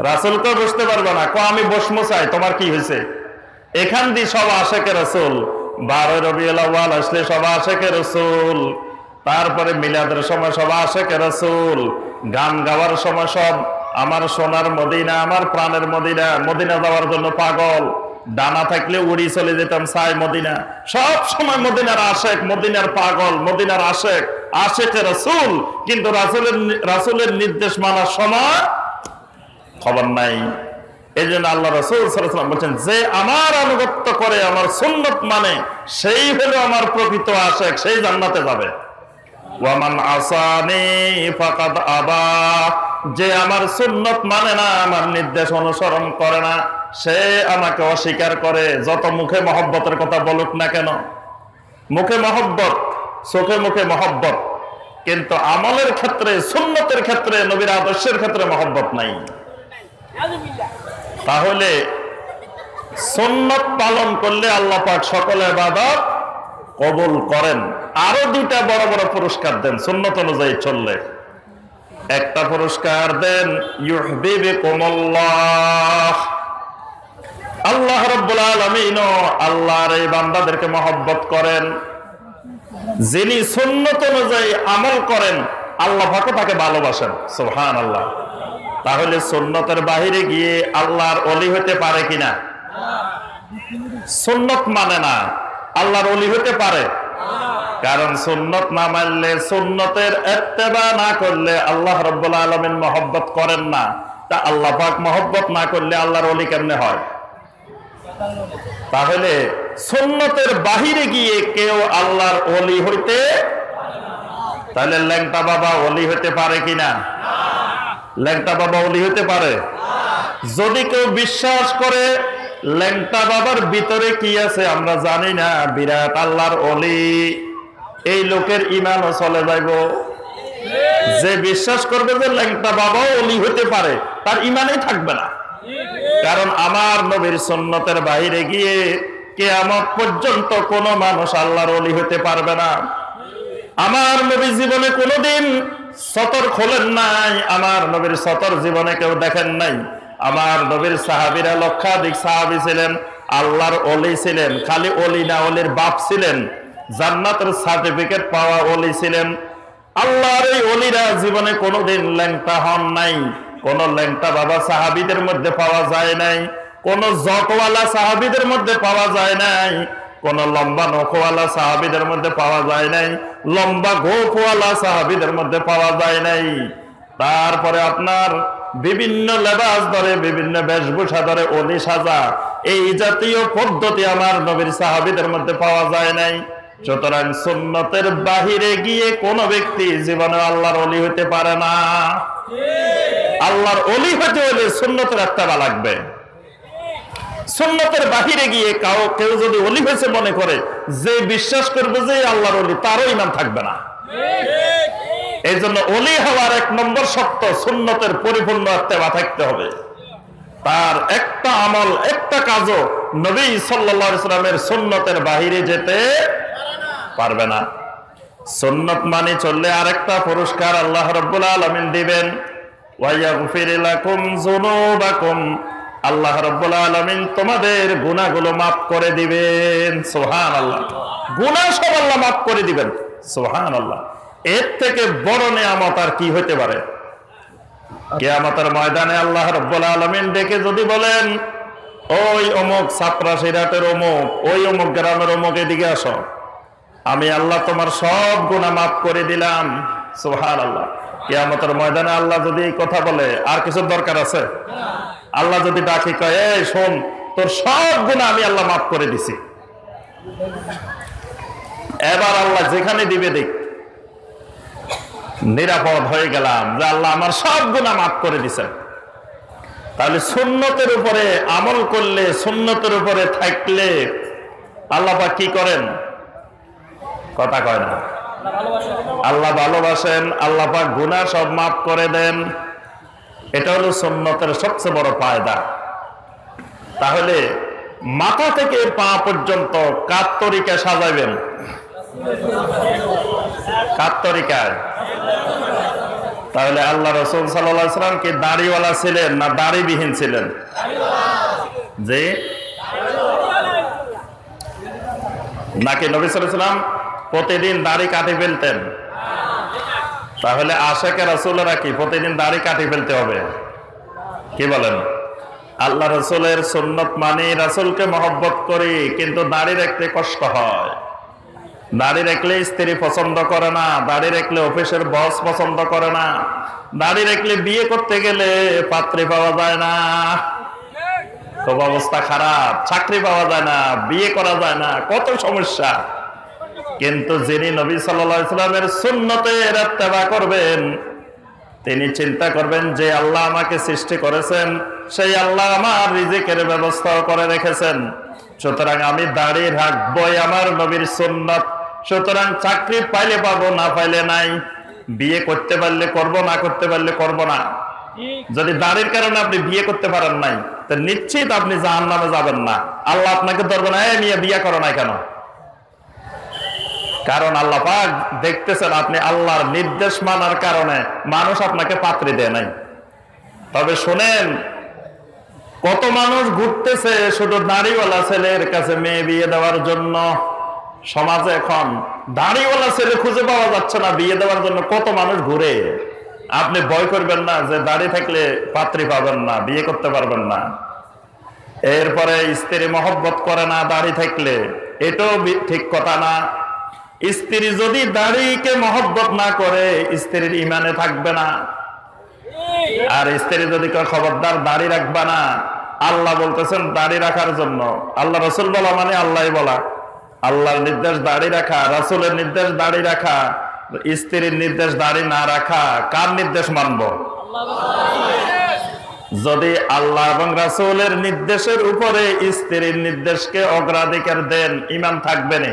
রাসূলকে বসতে পারবা না, আমি বসমো চাই, তোমার কি হয়েছে? এখান দিয়ে সব আশেকে রাসূল। 12 রবিউল আউয়াল আসলে সব আশেকে রাসূল, তারপরে মিলাদের সময় সব আশেকে রাসূল, গান গাওয়ার সময় সব আমার সোনার মদিনা, আমার প্রাণের মদিনা, মদিনা যাওয়ার জন্য পাগল। ডানা থাকলে উড়ি চলে যেতাম, চাই মদিনা। সব সময় মদিনার আশেক, মদিনার পাগল, মদিনার আশেক, আশেকে রাসূল। কিন্তু রাসূলের নির্দেশ মানার সময় খবর নাই। এই জন্য আল্লাহ রাসূল সাল্লাল্লাহু আলাইহি ওয়াসাল্লাম বলছেন, যে আমার আনুগত্য করে, আমার সুন্নত মানে, সেই হলো আমার প্রকৃত আশেক, সেই জান্নাতে যাবে। ওয়া মান আসানি ফাকাদ আবা, যে আমার সুন্নত মানে না, আমার নির্দেশ অনুসরণ করে না, সে আমাকে অস্বীকার করে। যত মুখে মহব্বতের কথা বলুক না কেন, মুখে মহব্বত, চোখে মুখে মহব্বত, কিন্তু আমলের ক্ষেত্রে, সুন্নতের ক্ষেত্রে, নবীর আদর্শের ক্ষেত্রে মহব্বত নাই। তাহলে সুন্নত পালন করলে আল্লাহ পাক সকল ইবাদত কবুল করেন। আরো 2টা বড় বড় পুরস্কার দেন সুন্নত অনুযায়ী চললে। একটা পুরস্কার দেন ইউহিব্বুকুমুল্লাহ, আল্লাহ রাব্বুল আলামিন আল্লাহর এই বান্দাদেরকে মহব্বত করেন। যিনি সুন্নত অনুযায়ী আমল করেন, আল্লাহ পাক তাকে ভালোবাসেন। সুবহানাল্লাহ। তাহলে সুন্নতের বাহিরে গিয়ে আল্লাহর ওলি হতে পারে কিনা? সুন্নত মানে না, আল্লাহর ওলি হতে পারে? কারণ সুন্নত না মানলে, সুন্নতের ইত্তেবা না করলে আল্লাহ রাব্বুল আলামিন মহব্বত করেন না। তা আল্লাহ পাক মহব্বত না করলে আল্লাহর ওলি কেমনে হয়? তাহলে সুন্নতের বাহিরে গিয়ে কেউ আল্লাহর ওলি হইতে, তাহলে ল্যাংটা বাবা ওলি হতে পারে কিনা? ল্যাংটা বাবা ওলি হতে পারে? যদি কেউ বিশ্বাস করে ল্যাংটা বাবার ভিতরে কি আছে আমরা জানি না, বিরাট আল্লাহর ওলি, এই লোকের ঈমানও চলে যাইব। যে বিশ্বাস করবে যে ল্যাংটা বাবাও ওলি হতে পারে, তার ঈমানই থাকবে না। কারণ আমার নবীর সুন্নতের বাইরে গিয়ে কিয়ামত পর্যন্ত কোন মানুষ আল্লাহর ওলি হতে পারবে না। আমার নবী জীবনে কোনোদিন সতর খোলেন নাই, আমার নবীর সতর জীবনে কেউ দেখেন নাই। আমার নবীর সাহাবীরা লক্ষাধিক সাহাবী ছিলেন, আল্লাহর ওলি ছিলেন। খালি ওলি না, ওলির বাপ ছিলেন, জান্নাতের সার্টিফিকেট পাওয়া ওলি ছিলেন। আল্লাহর এই ওলিরা জীবনে কোনোদিন ল্যাংটা হন নাই। কোন ল্যাংটা বাবা সাহাবীদের মধ্যে পাওয়া যায় নাই, কোন জটওয়ালা সাহাবীদের মধ্যে পাওয়া যায় নাই, কোন লম্বা নখওয়ালা সাহাবীদের মধ্যে পাওয়া যায় নাই, লম্বা গোফওয়ালা সাহাবীদের মধ্যে পাওয়া যায় নাই। তারপরে আপনার বিভিন্ন লেবাস ধরে, বিভিন্ন বেশভূষা ধরে ওলি সাজা, এই জাতীয় পদ্ধতি আমার নবীর সাহাবীদের মধ্যে পাওয়া যায় নাই। সুতরাং সুন্নতের বাহিরে গিয়ে কোন ব্যক্তি জীবনে আল্লাহর ওলি হতে পারে না। আল্লাহর ওলি হতে হলে সুন্নতের ইত্তেবা লাগবে। সুন্নতের বাহিরে গিয়ে কেউ যদি ওলি হয়েছে মনে করে, যে বিশ্বাস করবে যে আল্লাহর ওলি, তারও ঈমান থাকবে না। এই জন্য ওলি হওয়ার 1 নম্বর শর্ত সুন্নতের পরিপূর্ণ ইত্তেবা থাকতে হবে। তার একটা আমল, একটা কাজও নবী সাল্লাল্লাহু আলাইহি ওয়াসাল্লামের সুন্নতের বাহিরে যেতে পারবে না। সুন্নত মানে চললে আরেকটা পুরস্কার আল্লাহ রাব্বুল আলামিন দিবেন, ওয়া ইয়াগফির লাকুম যুনুবাকুম, আল্লাহ রাব্বুল আলামিন তোমাদের গুনাহগুলো maaf করে দিবেন। সুবহানাল্লাহ, গুনাহ সব আল্লাহ maaf করে দিবেন। সুবহানাল্লাহ, এর থেকে বড় নিয়ামত আর কি হতে পারে? কিয়ামতের ময়দানে আল্লাহ রাব্বুল আলামিন ডেকে যদি বলেন, ওই অমুক ছাত্রা সিরাতের অমুক, ওই অমুক গ্রামের অমুক, এদিকে আসো, আমি আল্লাহ তোমার সব গুনাহ maaf করে দিলাম। সুবহানাল্লাহ, কিয়ামতের ময়দানে আল্লাহ যদি এই কথা বলে, আর কিছু দরকার আছে? আল্লাহ যদি ডাকি কয়, এই শোন, তোর সব গুনাহ আমি আল্লাহ maaf করে দিছি, এবার আল্লাহ যেখানে দিবে দেখ, নিরাপদ হয়ে গেলাম যে আল্লাহ আমার সব গুনাহ maaf করে দিছেন। তাহলে সুন্নতের উপরে আমল করলে, সুন্নতের উপরে থাকলে আল্লাহ পাক কি করেন? কথা কয় না। আল্লাহ ভালোবাসেন, আল্লাহ পাক গুনাহ সব maaf করে দেন। এটা হলো সুন্নতের সবচেয়ে বড় ফায়দা। তাহলে মাথা থেকে পা পর্যন্ত কার তরিকা সাজাবেন? কার তরিকায়? তাহলে আল্লাহ রাসূল সাল্লাল্লাহু আলাইহি ওয়াসাল্লাম কি দাড়িওয়ালা ছিলেন না দাড়িবিহীন ছিলেন? জি, নাকি নবী সাল্লাল্লাহু আলাইহি ওয়াসাল্লাম প্রতিদিন দাড়ি কাটে ফেলতেন? তাহলে আশিকে রাসূলরা কি প্রতিদিন দাড়ি কাটে ফেলতে হবে? কি বলেন? আল্লাহ রাসূলের সুন্নত মানি, রাসূলকে মহব্বত করি, কিন্তু দাড়ি রাখতে কষ্ট হয়। দাড়ি রাখলে স্ত্রী পছন্দ করে না, দাড়ি রাখলে অফিসের বস পছন্দ করে না, দাড়ি রাখলে বিয়ে করতে গেলে পাত্রী পাওয়া যায় না, খুব অবস্থা খারাপ, চাকরি পাওয়া যায় না, বিয়ে করা যায় না, কত সমস্যা। কিন্তু যিনি নবী সাল্লাল্লাহু আলাইহি ওয়াসাল্লামের সুন্নতের ইত্তেবা করবেন, তিনি চিন্তা করবেন যে আল্লাহ আমাকে সৃষ্টি করেছেন, সেই আল্লাহ আমার রিজিকের ব্যবস্থা করে রেখেছেন। সুতরাং আমি দাড়ি রাখবই আমার নবীর সুন্নত। সুতরাং চাকরি পাইলে পাবো, না পাইলে নাই, বিয়ে করতে পারলে করব, না করতে পারলে করব না। যদি দাড়ির কারণে আপনি বিয়ে করতে পারেন নাই, তো নিশ্চিত আপনি জাহান্নামে যাবেন না। আল্লাহ আপনাকে ধরবে না, এই মেয়ে বিয়ে করো নাই কেন? কারণ আল্লাহ পাক দেখতেছেন আপনি আল্লাহর নির্দেশ মানার কারণে মানুষ আপনাকে পাত্রী দেয় নাই। তবে শোনেন, কত মানুষ ঘুরতেছে শুধু দাড়িওয়ালা ছেলের কাছে মেয়ে বিয়ে দেওয়ার জন্য। সমাজে এখন দাড়িওয়ালা ছেলে খুঁজে পাওয়া যাচ্ছে না বিয়ে দেওয়ার জন্য, কত মানুষ ঘুরে। আপনি ভয় করবেন না যে দাড়ি থাকলে পাত্রী পাবেন না, বিয়ে করতে পারবেন না। এরপরে স্ত্রী মহব্বত করে না দাড়ি থাকলে, এটাও ঠিক কথা না। স্ত্রী যদি দাড়িকে মহব্বত না করে স্ত্রীর ইমানে থাকবে না। আর স্ত্রী যদি খবরদার দাড়ি রাখবা না, আল্লাহ বলতেছেন দাড়ি রাখার জন্য। আল্লাহ রসুল বলা মানে আল্লাহ বলা। আল্লাহর নির্দেশ দাড়ি রাখা, রাসূলের নির্দেশ দাড়ি রাখা, স্ত্রীর নির্দেশ দাড়ি না রাখা। কার নির্দেশ মানব? যদি আল্লাহ এবং রাসূলের নির্দেশের উপরে স্ত্রীর নির্দেশকে অগ্রাধিকার দেন, ঈমান থাকবে না,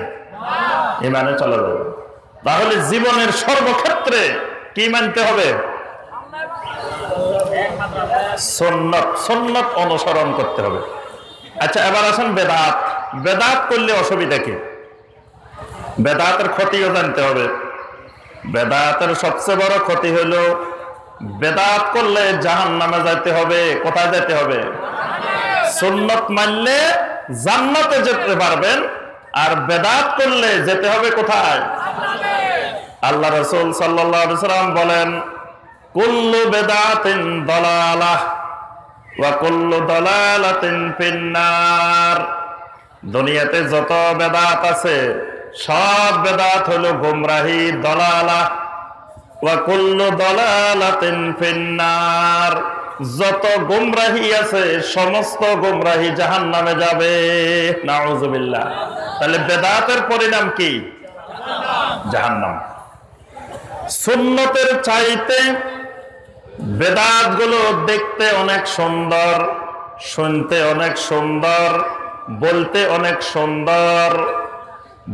ঈমানে চলে যাবে। তাহলে জীবনের সর্বক্ষেত্রে কি মানতে হবে? সুন্নাত, সুন্নাত অনুসরণ করতে হবে। আচ্ছা, এবার আসেন বেদাত। বেদাত করলে অসুবিধা কি? বেদাতের ক্ষতিও জানতে হবে। বেদাতের সবচেয়ে বড় ক্ষতি হলো বেদাত করলে জাহান্নামে যেতে হবে। কোথায় যেতে হবে? সুন্নাত মানলে জান্নাতে যেতে পারবেন, আর বেদাত করলে যেতে হবে কোথায়? আল্লাহ রাসূল সাল্লাল্লাহু আলাইহি ওয়াসাল্লাম বলেন, কুল্লু বিদআতিন দালালাহ ওয়া কুল্লু দালালাতিন ফিন্নার। দুনিয়াতে যত বেদাত আছে সব বেদাত হলো গোমরাহি, দালালাহ। ওয়া কুল্লু দালালাতিন ফিন্নার। যত গোমরাহি আছে সমস্ত গোমরাহি জাহান্নামে যাবে। নাউযুবিল্লাহ। তাহলে বেদাতের পরিণাম কি? জাহান্নাম। সুন্নতের চাইতে বেদাত গুলো দেখতে অনেক সুন্দর, শুনতে অনেক সুন্দর, বলতে অনেক সুন্দর।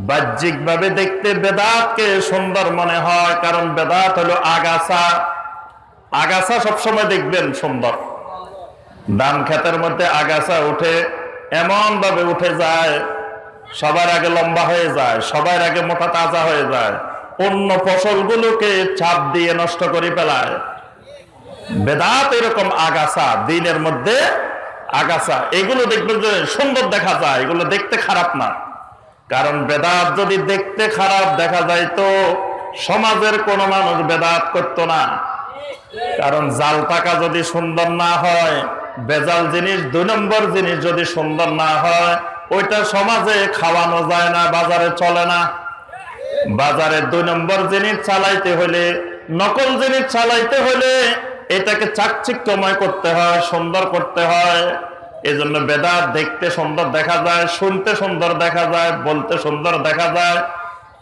বাহ্যিক ভাবে দেখতে বেদাতকে সুন্দর মনে হয়, কারণ বেদাত হলো আগাছা। আগাছা সবসময় দেখবেন সুন্দর। ধান ক্ষেতের মধ্যে আগাছা উঠে, এমন ভাবে উঠে যায়, সবার আগে লম্বা হয়ে যায়, সবার আগে মোটা তাজা হয়ে যায়, অন্য ফসলগুলোকে চাপ দিয়ে নষ্ট করে ফেলায়। বেদাত এরকম আগাছা, দিনের মধ্যে আগাছা। এগুলো দেখবেন যে সুন্দর দেখা যায়, এগুলো দেখতে খারাপ না। কারণ বেদাত যদি দেখতে খারাপ দেখা যায় তো সমাজের কোন মানুষ বেদাত করতো না। কারণ জাল টাকা যদি সুন্দর না হয়, বেজাল জিনিস, 2 নম্বর জিনিস যদি সুন্দর না হয়, ওইটা সমাজে খাওয়ানো যায় না, বাজারে চলে না। বাজারে 2 নম্বর জিনিস চালাইতে হলে, নকল জিনিস চালাইতে হলে এটাকে চাকচিক্যময় করতে হয়, সুন্দর করতে হয়। এজন্য বেদাত দেখতে সুন্দর দেখা যায়, শুনতে সুন্দর দেখা যায়, বলতে সুন্দর দেখা যায়,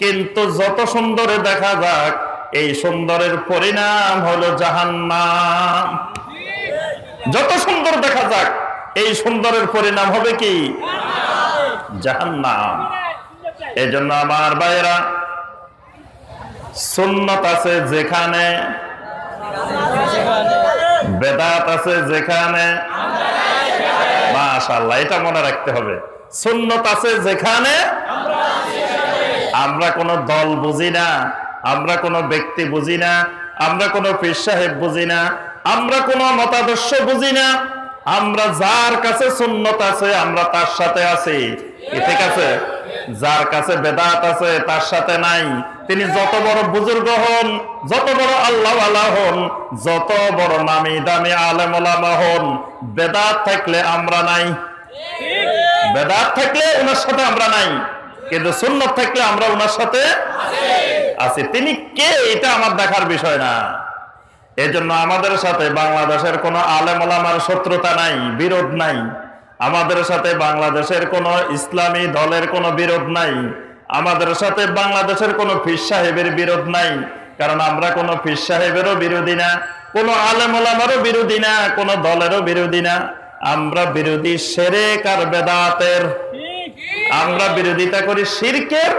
কিন্তু যত সুন্দরে দেখা যাক এই সুন্দরের পরিণাম হলো জাহান্নাম। যত সুন্দর দেখা যাক এই সুন্দরের পরিণাম হবে কি? জাহান্নাম। এজন্য আমার ভাইরা, সুন্নত আছে যেখানে, বেদাত আছে যেখানে। মাশাআল্লাহ, এটা মনে রাখতে হবে। সুন্নত আছে যেখানে, আমরা কোনো দল বুঝি না, আমরা কোনো ব্যক্তি বুঝি না, আমরা কোনো পীর সাহেব বুঝি না, আমরা কোনো মতাদর্শ বুঝি না। আমরা যার কাছে সুন্নত আছে আমরা তার সাথে আছি, ঠিক আছে? যার কাছে বেদাত আছে তার সাথে নাই। তিনি যত বড় বুজুর্গ হন, যত বড় আল্লাহওয়ালা হন, যত বড় নামি দামি আলেম ওলামা হন, বেদাত থাকলে আমরা নাই। বেদাত থাকলে ওনার সাথে আমরা নাই, কিন্তু সুন্নত থাকলে আমরা ওনার সাথে আছি। তিনি কে এটা আমার দেখার বিষয় না। এজন্য আমাদের সাথে বাংলাদেশের কোনো আলেম ওলামার শত্রুতা নাই, বিরোধ নাই। আমাদের সাথে বাংলাদেশের কোনো ইসলামী দলের কোনো বিরোধ নাই। আমাদের সাথে বাংলাদেশের কোনো পীর সাহেবের বিরোধ নাই। কারণ আমরা কোনো পীর সাহেবেরও বিরোধী না, কোনো আলেম ওলামারও বিরোধী না, কোনো দলেরও বিরোধী না। আমরা বিরোধী শিরক আর বেদাতের। আমরা বিরোধিতা করি শিরকের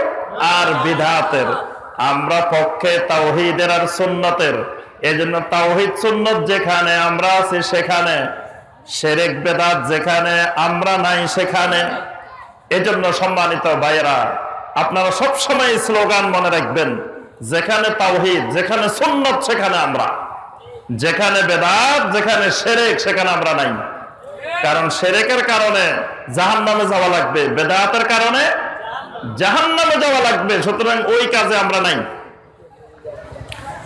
আর বিদআতের। আমরা পক্ষে তাওহীদের আর সুন্নতের। এজন্য তাওহীদ সুন্নত যেখানে আমরা আছি সেখানে, শিরক বেদাত যেখানে আমরা নাই সেখানে। এজন্য সম্মানিত ভাইয়েরা, আপনারা সব সময় স্লোগান মনে রাখবেন, যেখানে তাওহীদ, যেখানে সুন্নত সেখানে আমরা, যেখানে বেদাত, যেখানে শিরক সেখানে আমরা নাই। কারণ শিরকের কারণে জাহান্নামে যাওয়া লাগবে, বেদাতের কারণে জাহান্নামে যাওয়া লাগবে। সুতরাং ওই কাজে আমরা নাই।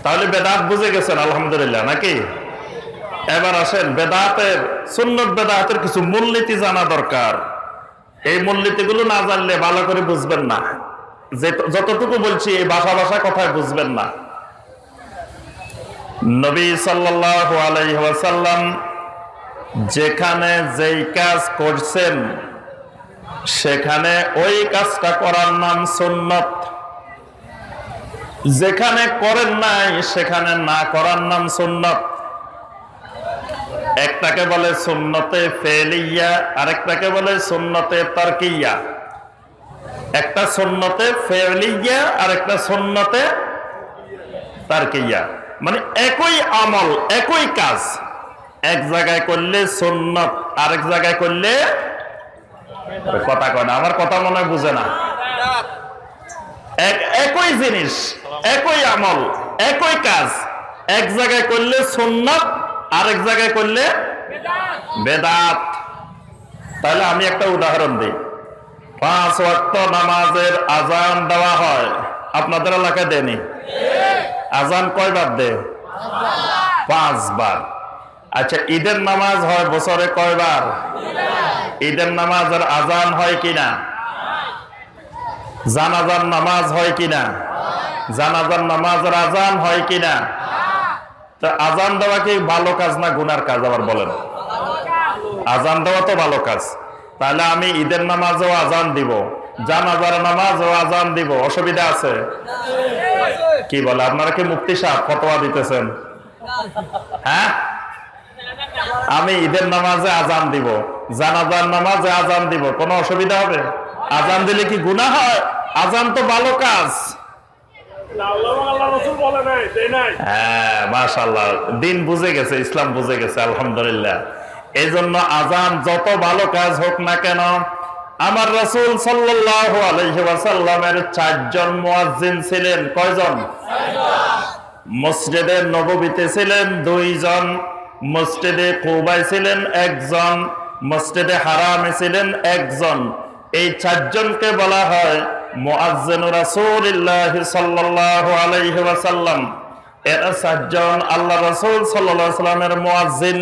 তাহলে বেদাত বুঝে গেছেন আলহামদুলিল্লাহ, নাকি? এবার আসেন বেদাতের, সুন্নত বেদাতের কিছু মূলনীতি জানা দরকার। এই মূলনীতিগুলো না জানলে ভালো করে বুঝবেন না। যতটুকু বলছি এই ভাষা কথায় বুঝবেন না। নবী সাল্লাল্লাহু আলাইহি ওয়াসাল্লাম যেখানে যেই কাজ করছেন সেখানে ওই কাজটা করার নাম সুন্নত। যেখানে করেন নাই সেখানে না করার নাম সুন্নত। একটাকে বলে সুন্নতে ফেলিয়া, আরেকটাকে বলে সুন্নতে তারকিয়া। একটা সুন্নতে ফেলিয়া আর একটা সুন্নতে তারকিয়া, মানে একই আমল একই কাজ এক জায়গায় করলে সুন্নত, আরেক জায়গায় করলে কথা কয় না, আমার কথা মনে হয় বুঝে না। একই জিনিস একই আমল একই কাজ এক জায়গায় করলে সুন্নত, আরেক জায়গায় করলে বেদাত। তাহলে আমি একটা উদাহরণ দিই। 5 ওয়াক্ত নামাজের আজান দেওয়া হয়, আপনাদের এলাকায় দেনি? আজান কয়বার দে? 5 বার। আচ্ছা, ঈদের নামাজ হয় বছরে কয়বার? ঈদের নামাজের আজান হয় কিনা? জানাজার নামাজ হয় কিনা? জানাজার নামাজের আজান হয় কিনা? তা আজান দেওয়া কি ভালো কাজ না গুনার কাজ? আবার বলেন। আজান দেওয়া তো ভালো কাজ। তাহলে আমি ঈদের নামাজেও আজান দিব, জানাজার নামাজেও আজান দিব, অসুবিধা আছে? কি বলে, আপনারা কি মুফতি সাহেব ফতোয়া দিতেছেন? হ্যাঁ, আমি ঈদের নামাজে আজান দিব, জানাজার নামাজে আজান দিব, কোনো অসুবিধা হবে? আজান দিলে কি গুনাহ হয়? আজান তো ভালো কাজ। হ্যাঁ, মাশাআল্লাহ, দিন বুঝে গেছে, ইসলাম বুঝে গেছে, আলহামদুলিল্লাহ। এই জন্য আজান যত ভালো কাজ হোক না কেন, আমার রাসূল সাল্লাল্লাহু আলাইহি ওয়াসাল্লামের 4 জন মুয়াজ্জিন ছিলেন। কয়জন? মসজিদে নববীতে ছিলেন 2 জন, মসজিদে কুবায় ছিলেন 1 জন, মসজিদে হারামে ছিলেন 1 জন। এই 4 জনকে বলা হয় মুয়াজ্জিন রাসূলুল্লাহ সাল্লাল্লাহু আলাইহি ওয়াসাল্লাম। এরা 4 জন আল্লাহ রাসূল সাল্লাল্লাহু আলাইহি ওয়াসাল্লামের মুয়াজ্জিন।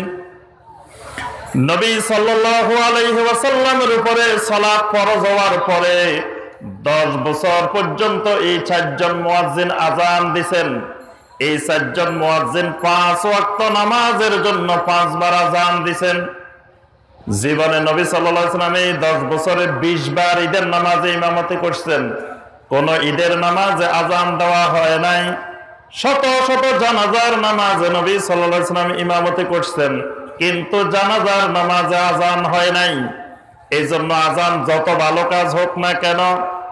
নবী সাল্লাল্লাহু আলাইহি ওয়াসাল্লামের উপরে সালাত ফরজ হওয়ার পরে 10 বছর পর্যন্ত এই 4 জন মুয়াজ্জিন আজান দিবেন। এই 4 জন মুয়াজ্জিন 5 ওয়াক্ত নামাজের জন্য 5 বার আজান দিবেন। জীবনে নবী সাল্লাল্লাহু আলাইহি ওয়াসাল্লাম এই 10 বছরে 20 বার ঈদের নামাজে ইমামতি করছেন। কোন ঈদের নামাজে আজান দেওয়া হয় নাই। শত শত জানাজার নামাজে নবী সাল্লাল্লাহু আলাইহি ওয়াসাল্লাম ইমামতি করছেন, কিন্তু জানাজার নামাজে আজান হয় নাই। এই জন্য আজান যত ভালো কাজ হোক না কেন,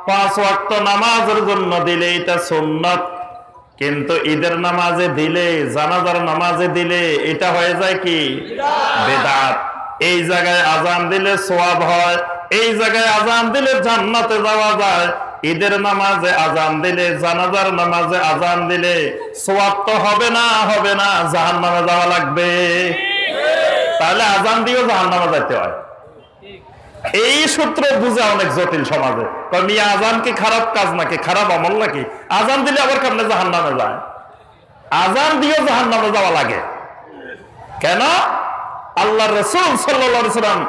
5 ওয়াক্ত নামাজের জন্য দিলে এটা সুন্নত, কিন্তু ঈদের নামাজে দিলে, জানাজার নামাজে দিলে এটা হয়ে যায় কি? বেদাত। এই জায়গায় আজান দিলে সওয়াব হয়, এই জায়গায় আজান দিলে জান্নাতে যাওয়া যায়। ঈদের নামাজে আজান দিলে, জানাজার নামাজে আজান দিলে সওয়াব তো হবে না, জাহান্নামে যাওয়া লাগবে। তাহলে আজান দিয়েও জাহান্নামে যেতে হয়। এই সূত্র বুঝে অনেক জটিল সমাজে। মিয়া আজান কি খারাপ কাজ নাকি, খারাপ আমল নাকি? আজান দিলে আবার কেমনে জাহান্নামে যায়? আজান দিয়েও জাহান্নামে যাওয়া লাগে কেন? আল্লাহ রাসূল সাল্লাল্লাহু আলাইহি ওয়াসাল্লাম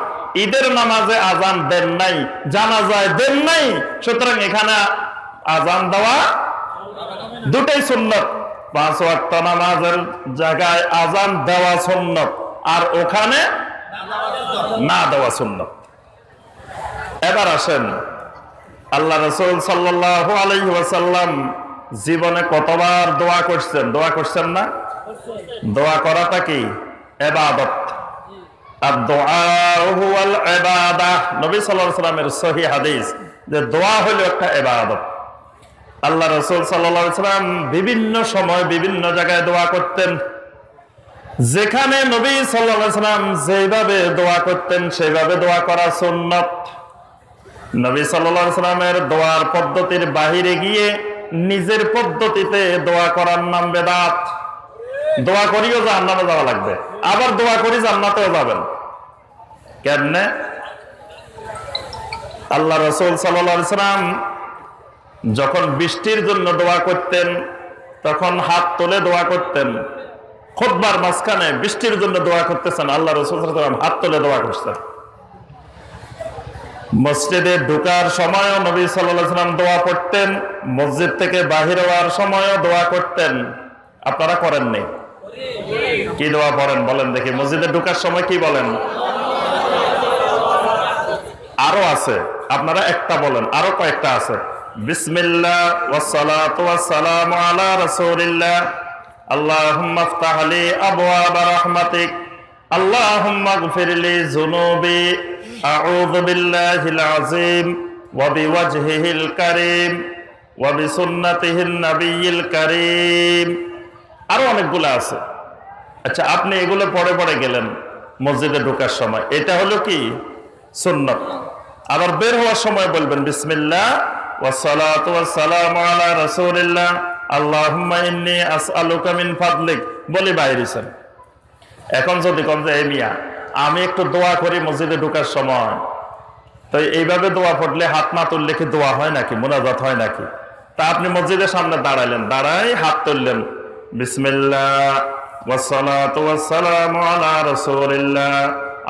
ঈদের নামাজে আজান দেন নাই, জানাজায় দেন নাই। সুতরাং এখানে আজান দেওয়া দুটোই সুন্নাত। 5 ওয়াক্ত নামাজের জায়গায় আজান দেওয়া সুন্নাত, আর ওখানে না দেওয়া সুন্নাত। এবার আসেন, আল্লাহ রাসূল সাল্লাল্লাহু আলাইহি ওয়াসাল্লাম জীবনে কতবার দোয়া করছেন? দোয়া করছেন না? দোয়া করাটা কি? ইবাদত। আর-দুআ হুয়াল ইবাদাহ। নবী সাল্লাল্লাহু আলাইহি ওয়াসাল্লামের সহিহ হাদিস যে দোয়া হলো একটা ইবাদত। আল্লাহ রাসূল সাল্লাল্লাহু আলাইহি ওয়াসাল্লাম বিভিন্ন সময় বিভিন্ন জায়গায় দোয়া করতেন। যেখানে নবী সাল্লাল্লাহু আলাইহি ওয়াসাল্লাম যেভাবে দোয়া করতেন সেভাবে দোয়া করা সুন্নাত। নবী সাল্লাল্লাহু আলাইহি ওয়াসাল্লামের দোয়ার পদ্ধতির বাহিরে গিয়ে নিজের পদ্ধতিতে দোয়া করার নাম বেদাত। দোয়া করিও জান্নাতে যাওয়া লাগবে, আবার দোয়া করি জান্নাতেও যাবেন। কেমনে? আল্লাহ রাসূল সাল্লাল্লাহু আলাইহি ওয়াসাল্লাম যখন বৃষ্টির জন্য দোয়া করতেন তখন হাত তুলে দোয়া করতেন। খুতবার মাঝখানে বৃষ্টির জন্য দোয়া করতেছেন, আল্লাহ রাসূল সাল্লাল্লাহু আলাইহি ওয়াসাল্লাম হাত তুলে দোয়া করছেন। মসজিদে ঢোকার সময় নবী সাল্লাল্লাহু আলাইহি ওয়াসাল্লাম দোয়া করতেন, মসজিদ থেকে বাহির হওয়ার সময়ও দোয়া করতেন। আপনারা করেননি? কি দোয়া পড়েন বলেন দেখি? মসজিদে ঢোকার সময় কি বলেন? আরো আছে, আপনারা একটা বলেন, আরো কয়েকটা আছে। বিসমিল্লাহ ওয়াসসালাতু ওয়াসসালামু আলা রাসূলিল্লাহ, আল্লাহুম্মা ইফতাহ লি আবওয়াব রাহমাতিক, আল্লাহুম্মা ইগফির লি যুনুবি, আউযু বিল্লাহিল আযীম ওয়া বিওয়াজহিল কারীম ওয়া বিসুন্নাতিহিন নাবিয়্যিল কারীম। আরো অনেকগুলো আছে। আচ্ছা, আপনি এগুলো পড়ে পড়ে গেলেন মসজিদে ঢোকার সময়, এটা হলো কি সুন্নাত। আবার বের হওয়ার সময় বলবেন বিসমিল্লাহ ওয়াসসালাতু ওয়াসসালামু আলা রাসূলিল্লাহ, আল্লাহুম্মা ইন্নী আসআলুকা মিন ফাদলিক বলে বাইরেছেন। এখন যদি কোন যে মিয়া আমি একটু দোয়া করি মসজিদে ঢোকার সময়, তো এইভাবে দোয়া পড়লে হাত না তুললে কি দোয়া হয় নাকি, মুনাজাত হয় নাকি? তা আপনি মসজিদের সামনে দাঁড়াইলেন, দাঁড়াই হাত তুললেন, বিসমিল্লাহ ওয়াসসালাতু ওয়াসসালামু আলা রাসূলিল্লাহ,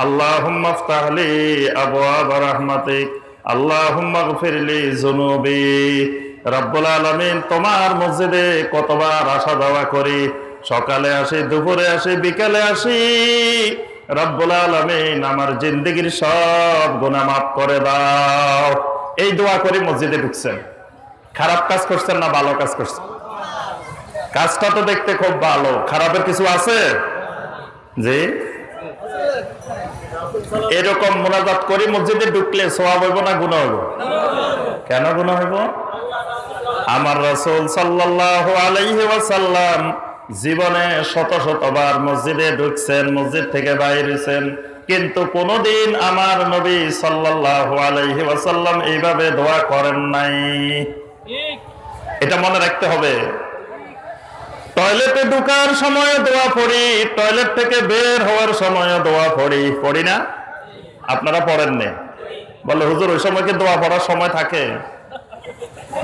আল্লাহুম্মা ইফতাহ লি আবওয়াব রাহমাতিক, আল্লাহুম্মা ইগফির লি যুনুবি। রব্বুল আলামিন, তোমার মসজিদে কতবার আসা যাওয়া করি, সকালে আসি, দুপুরে আসি, বিকালে আসি। রব্বুল আলামিন, আমার জিন্দেগির সব গুনাহ মাফ করে দাও। এই দোয়া করে মসজিদে ঢুকছেন। খারাপ কাজ করছেন না ভালো কাজ করছেন? কাজটা তো দেখতে খুব ভালো, খারাপের কিছু আছে? জি, এরকম মুনাজাত করি মসজিদে ঢুকলে সওয়াব হইব না গুনাহ হইব? কেন গুনাহ হইব? আমার রাসূল সাল্লাল্লাহু আলাইহি ওয়াসাল্লাম জীবনে শত শতবার মসজিদে ঢুকছেন, মসজিদ থেকে বাইর হইছেন, কিন্তু কোনদিন আমার নবী সাল্লাল্লাহু আলাইহি ওয়াসাল্লাম এইভাবে দোয়া করেন নাই। এটা মনে রাখতে হবে। টয়লেটে ঢোকার সময় দোয়া পড়ি, টয়লেট থেকে বের হওয়ার সময় দোয়া পড়ি, পড়ি না? আপনারা পড়েন না? বলে হুজুর ওই সময় কি দোয়া পড়ার সময় থাকে?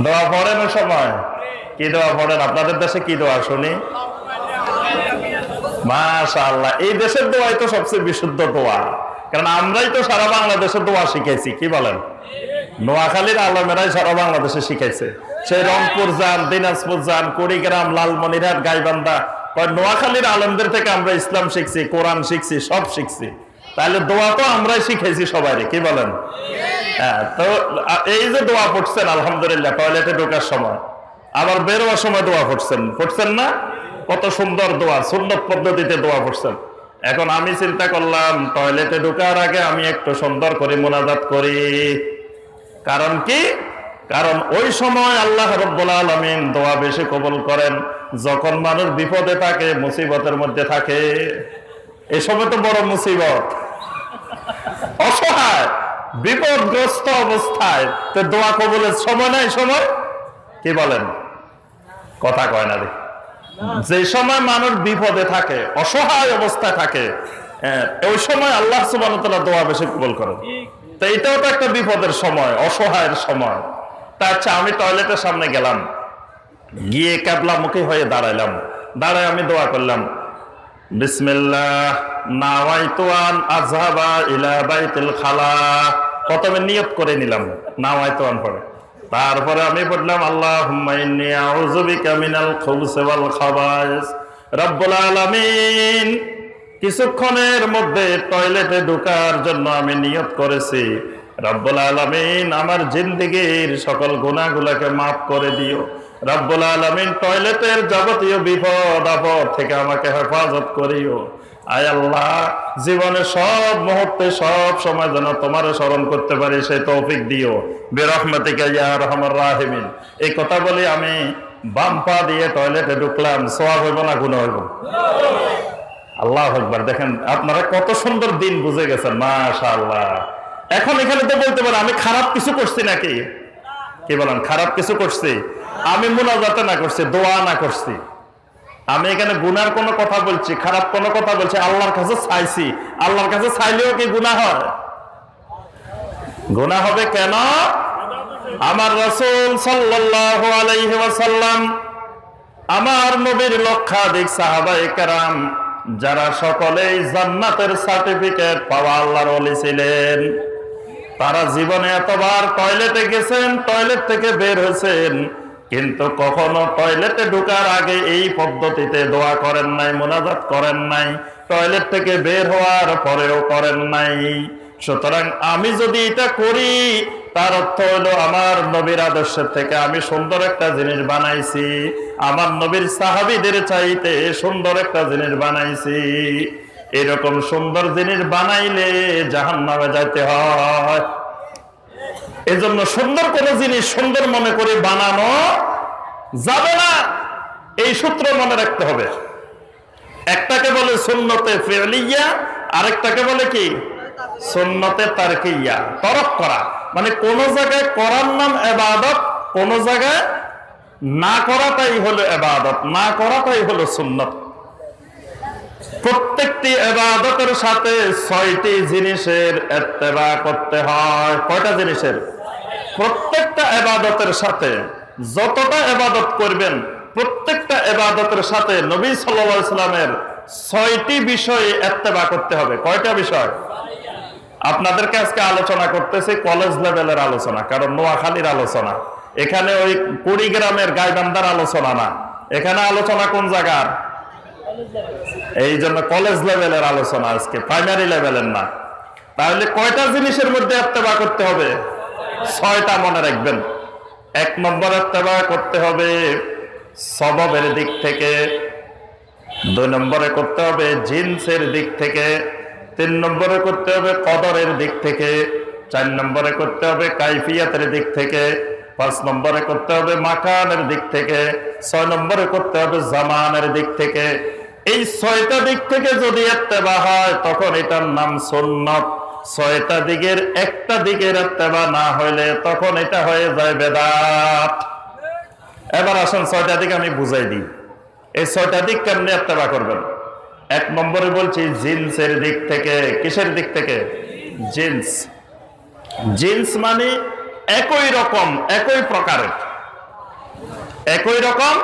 দোয়া পড়েন ওই সময়? কি দোয়া পড়েন? আপনাদের দেশে কি দোয়া শুনি? মাশাআল্লাহ, এই দেশের দোয়াই তো সবচেয়ে বিশুদ্ধ দোয়া, কারণ আমরাই তো সারা বাংলাদেশে দোয়া শিখাইছি। কি বলেন? নোয়াখালীর আলমেরাই সারা বাংলাদেশে শিখাইছে। সেই রংপুর যান, দিনাজপুর যান, কুড়িগ্রাম, লালমনিরহাট, গাইবান্ধা, নোয়াখালীর আলমদের থেকে আমরা ইসলাম শিখছি, কোরআন শিখছি, সব শিখছি। তাহলে দোয়া তো আমরাই শিখাইছি সবাই। কি বলেন? হ্যাঁ, তো এই যে দোয়া পড়ছেন আলহামদুলিল্লাহ টয়লেটে ঢোকার সময়, আবার বের হওয়ার সময় দোয়া পড়ছেন, পড়ছেন না? কত সুন্দর দোয়া, সুন্নত পদ্ধতিতে দোয়া পড়ছেন। এখন আমি চিন্তা করলাম টয়লেটে ঢোকার আগে আমি একটু সুন্দর করে মুনাজাত করি। কারণ কি? কারণ ওই সময় আল্লাহ রাব্বুল আলামিন দোয়া বেশি কবুল করেন যখন মানুষ বিপদে থাকে, মুসিবতের মধ্যে থাকে। এই সময় তো বড় মুসিবত, অসহায়, বিপদগ্রস্ত অবস্থায় তো দোয়া কবুলের সময় নাই। সময় কি বলেন? কথা কয় না রে। যে সময় মানুষ বিপদে থাকে, অসহায় অবস্থায় থাকে, ওই সময় আল্লাহ সুবহানাহু ওয়া তাআলা দোয়া বেশি কবুল করেন। তো এটাও তো একটা বিপদের সময়, অসহায়ের সময়। তা আচ্ছা, আমি টয়লেটের সামনে গেলাম, গিয়ে কিবলামুখী হয়ে দাঁড়াইলাম, দাঁড়ায় আমি দোয়া করলাম, বিসমিল্লাহ নাওয়াইতু আন আযহাবা ইলা বাইতিল খালা। প্রথমে নিয়ত করে নিলাম নাওয়াইতু আন পড়ে, তারপরে আমি পড়লাম আল্লাহুম্মা ইন্নী আউযু বিকা মিনাল খুবুসি ওয়াল খাবায়েস। রব্বুল আলামিন, কিছুক্ষণের মধ্যে টয়লেটে ঢোকার জন্য আমি নিয়ত করেছি, রব্বুল আলামিন আমার জিন্দেগীর সকল গুনাহগুলোকে মাফ করে দিও। রব্বুল আলামিন টয়লেটের যাবতীয় বিপদ আপদ থেকে আমাকে হেফাজত করিও। আয় আল্লাহ, জীবনে সব মুহূর্তে সব সময় যেন তোমার স্মরণ করতে পারি সেই তৌফিক দিও, বিরহমাতিকা ইয়া আরহামার রাহিমিন। এই কথা বলে আমি বাম পা দিয়ে টয়লেটে ঢুকলাম। সওয়াব হইব না গুনাহ হইব? আল্লাহু আকবার। দেখেন আপনারা কত সুন্দর দিন বুঝে গেছেন, মাশাআল্লাহ। এখন এখানে তো বলতে পারেন আমি খারাপ কিছু করছি নাকি? কি বলেন? খারাপ কিছু করছি? আমি মুনাজাত না করছি, দোয়া না করছি, আমি এখানে গুনার কোনো কথা বলছি, খারাপ কোনো কথা বলছি, আল্লাহর কাছে চাইছি। আল্লাহর কাছে চাইলেও কি গুনাহ হয়? গুনাহ হবে কেন? আমার রাসূল সাল্লাল্লাহু আলাইহি ওয়াসাল্লাম, আমার নবীর লক্ষাধিক সাহাবায়ে কেরাম, যারা সকলেই জান্নাতের সার্টিফিকেট পাওয়া আল্লাহর ওলি ছিলেন, তারা জীবনে এতবার টয়লেটে গেছেন, টয়লেট থেকে বের হয়েছেন, কিন্তু কখনো টয়লেটে ঢোকার আগে এই পদ্ধতিতে দোয়া করেন নাই, মুনাজাত করেন নাই, টয়লেট থেকে বের হওয়ার পরেও করেন নাই। সুতরাং আমি যদি এটা করি, তার অর্থ হলো আমার নবীর আদর্শের থেকে আমি সুন্দর একটা জিনিস বানাইছি, আমার নবীর সাহাবীদের চাইতে সুন্দর একটা জিনিস বানাইছি। এরকম সুন্দর জিনিস বানাইলে জাহান্নামে যাইতে হয়। এজন্য সুন্দর কোন জিনিস সুন্দর মনে করে বানানো যাবে না, এই সূত্র মনে রাখতে হবে। একটাকে বলে সুন্নতে ফি'লিয়া, আরেকটাকে বলে কি সুন্নতে তারকিয়া, তরক করা। মানে কোন জায়গায় করার নাম ইবাদত, কোন জায়গায় না করাটাই হলো ইবাদত, না করাটাই হলো সুন্নত। প্রত্যেকটি ইবাদতের সাথে 6টি জিনিসের ইত্তেবা করতে হয়। কয়টা জিনিসের? প্রত্যেকটা ইবাদতের সাথে যতটা ইবাদত করবেন, প্রত্যেকটা ইবাদতের সাথে নবী সাল্লাল্লাহু আলাইহি সাল্লামের 6টি বিষয় ইত্তেবা করতে হবে। কয়টা বিষয়? আপনাদেরকে আজকে আলোচনা করতেছি কলেজ লেভেলের আলোচনা, কারণ নোয়াখালীর আলোচনা, এখানে ওই কুড়িগ্রামের গাইবান্ধার আলোচনা না, এখানে আলোচনা কোন জায়গার? এই জন্য কলেজ লেভেলের আলোচনা আজকে, প্রাইমারি লেভেলের না। তাহলে কয়টা জিনিসের মধ্যে ইত্তেবা করতে হবে? 6টা মনে রাখবেন। 1 নম্বর ইত্তেবা করতে হবে সববের দিক থেকে, 2 নম্বরে করতে হবে জিনসের দিক থেকে, 3 নম্বরে করতে হবে কদরের দিক থেকে, 4 নম্বরে করতে হবে কাইফিয়াতের দিক থেকে, 5 নম্বরে করতে হবে মাকানের দিক থেকে, 6 নম্বরে করতে হবে জামানের দিক থেকে। এই 6টা দিক থেকে যদি ইত্তেবা হয় তখন এটার নাম সুন্নত। 6টা দিকের একটা দিকের ইত্তেবা না হইলে তখন এটা হয়ে যায় বেদাত। এবার আসুন 6টা দিক আমি বুঝাই দিই। এই 6টা দিক কেমনে ইত্তেবা করবেন? 1 নম্বরে বলছি জিন্সের দিক থেকে। কিসের দিক থেকে? জিন্স। জিন্স মানে একই রকম, একই প্রকারের, একই রকম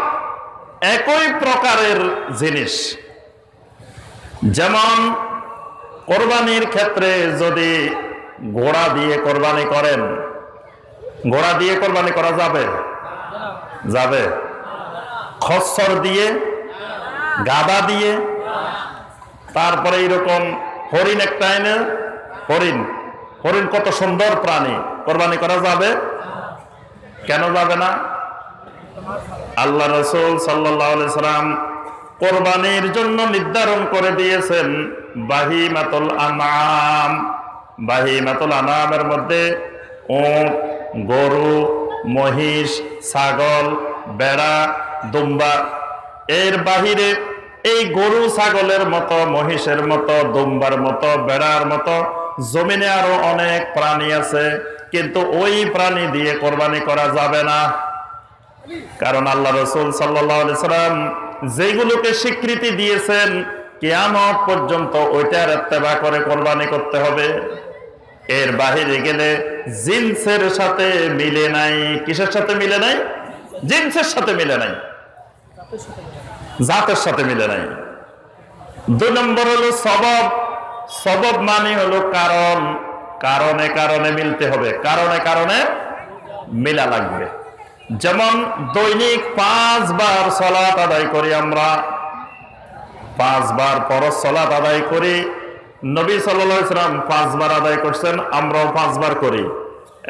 একই প্রকারের জিনিস। যেমন কোরবানির ক্ষেত্রে যদি ঘোড়া দিয়ে কোরবানি করেন, ঘোড়া দিয়ে কোরবানি করা যাবে? যাবে। খচ্চর দিয়ে, গাধা দিয়ে, তারপরে এইরকম হরিণ একটা এনে, হরিণ, হরিণ কত সুন্দর প্রাণী, কোরবানি করা যাবে? কেন যাবে না? আল্লাহ রাসূল সাল্লাল্লাহু আলাইহি সাল্লাম কোরবানির জন্য নির্ধারণ করে দিয়েছেন বাহিমাতুল আনআম। বাহিমাতুল আনআমের মধ্যে উট, গরু, মহিষ, ছাগল, বেড়া, দুম্বা। এর বাহিরে এই গরু ছাগলের মতো, মহিষের মতো, দুম্বার মতো, বেড়ার মতো জমিনে আরো অনেক প্রাণী আছে, কিন্তু ওই প্রাণী দিয়ে কোরবানি করা যাবে না। কারণ আল্লাহ রাসূল সাল্লাল্লাহু আলাইহি সাল্লাম যেগুলোকে স্বীকৃতি দিয়েছেন কিয়ামত পর্যন্ত ওইটার ইত্তেবা করে কোরবানি করতে হবে। এর বাহিরে গেলে জিনসের সাথে মিলে নাই। কিসের সাথে মিলে নাই? জিনসের সাথে মিলে নাই, জাতের সাথে মিলে নাই। 2 নম্বর হলো সবব। সবব মানে হলো কারণ, কারণে কারণে মিলতে হবে, কারণে কারণে মিলা লাগবে। যেমন দৈনিক 5 বার সালাত আদায় করি আমরা, 5 বার ফরজ সালাত আদায় করি। নবী সাল্লাল্লাহু আলাইহি সাল্লাম 5 বার আদায় করছেন, আমরাও 5 বার করি।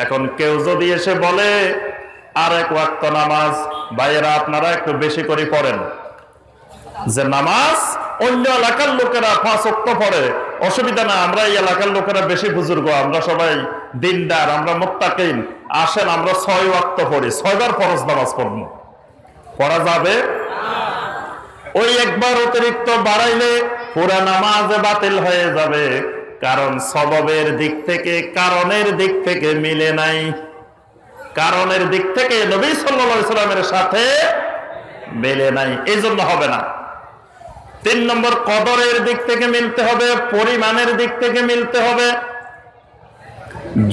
এখন কেউ যদি এসে বলে আর 1 ওয়াক্ত নামাজ, ভাইয়েরা আপনারা একটু বেশি করে পড়েন, যে নামাজ অন্য এলাকার লোকেরা 5 ওয়াক্ত পড়ে, অসুবিধা না, আমরা এই এলাকার লোকেরা বেশি বুজুর্গ, আমরা সবাই দিনদার, আমরা মুত্তাকিন, আসেন আমরা 6 ওয়াক্ত পড়ি, 6 বার ফরজ নামাজ পড়ব। পড়া যাবে? ওই একবার অতিরিক্ত বাড়াইলে পুরা নামাজ বাতিল হয়ে যাবে, কারণ সববের দিক থেকে, কারণের দিক থেকে মিলে নাই। কারণের দিক থেকে নবী সাল্লাল্লাহু আলাইহি সাল্লামের সাথে মিলে নাই, এই জন্য হবে না। 3 নম্বর কদরের দিক থেকে মিলতে হবে, পরিমাণের দিক থেকে মিলতে হবে।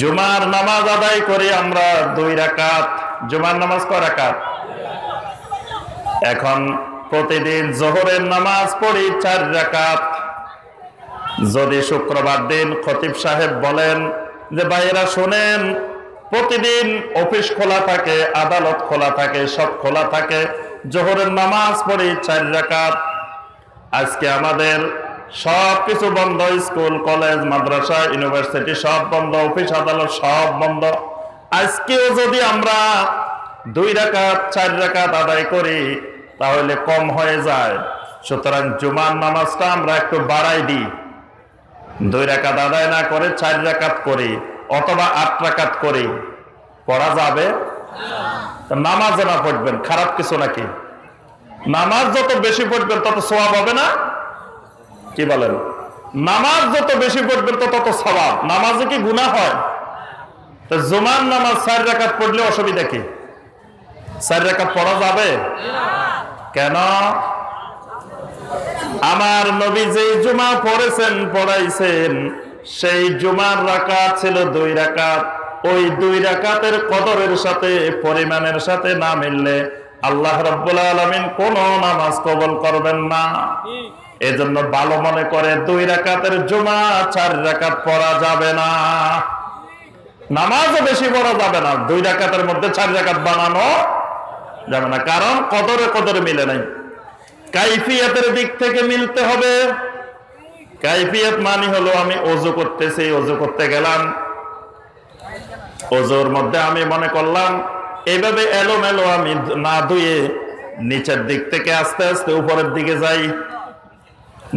জুমার নামাজ আদায় করি আমরা 2 রাকাত। জুমার নামাজ কয় রাকাত? এখন প্রতিদিন যোহরের নামাজ পড়ি 4 রাকাত। যদি শুক্রবার দিন খতিব সাহেব বলেন যে ভাইয়েরা শোনেন, প্রতিদিন অফিস খোলা থাকে, আদালত খোলা থাকে, সব খোলা থাকে, জোহরের নামাজ পড়ি 4 রাকাত। আজকে আমাদের সব কিছু বন্ধ, স্কুল কলেজ মাদ্রাসা ইউনিভার্সিটি সব বন্ধ, অফিস আদালত সব বন্ধ। আজকেও যদি আমরা 2 রাকাত 4 রাকাত আদায় করি তাহলে কম হয়ে যায়। সুতরাং জুমার নামাজটা আমরা একটু বাড়াই দিই, 2 রাকাত আদায় না করে 4 রাকাত করি অথবা 8 রাকাত করি। পড়া যাবে? নামাজ না পড়বেন খারাপ কিছু নাকি? নামাজ যত বেশি পড়বেন তত সওয়াব হবে না? কি বলেন? নামাজ যত বেশি পড়বেন তত সওয়াব। নামাজে কি গুনাহ হয়? তো জুমার নামাজ 4 রাকাত পড়লে অসুবিধা কি? 4 রাকাত পড়া যাবে? কেন? আমার নবী যেই জুমা পড়েছেন পড়াইছেন সেই জুমার রাকাত ছিল 2 রাকাত। ওই 2 রাকাতের কদরের সাথে পরিমাণের সাথে না মিললে আল্লাহ রাব্বুল আলামিন কোন নামাজ কবুল করবেন না। এজন্য ভালো মনে করে 2 রাকাতের জুমা 4 রাকাত পড়া যাবে না, নামাজও বেশি পড়া যাবে না, 2 রাকাতের মধ্যে 4 রাকাত বানানো যাবে না, কারণ কদরে মিলে নাই। কাইফিয়াতের দিক থেকে মিলতে হবে। কাইফিয়াত মানে হলো আমি ওযু করতেছি, ওযু করতে গেলাম, ওযুর মধ্যে আমি মনে করলাম এইভাবে এলোমেলো আমি না ধুয়ে নিচের দিক থেকে আস্তে আস্তে উপরের দিকে যাই,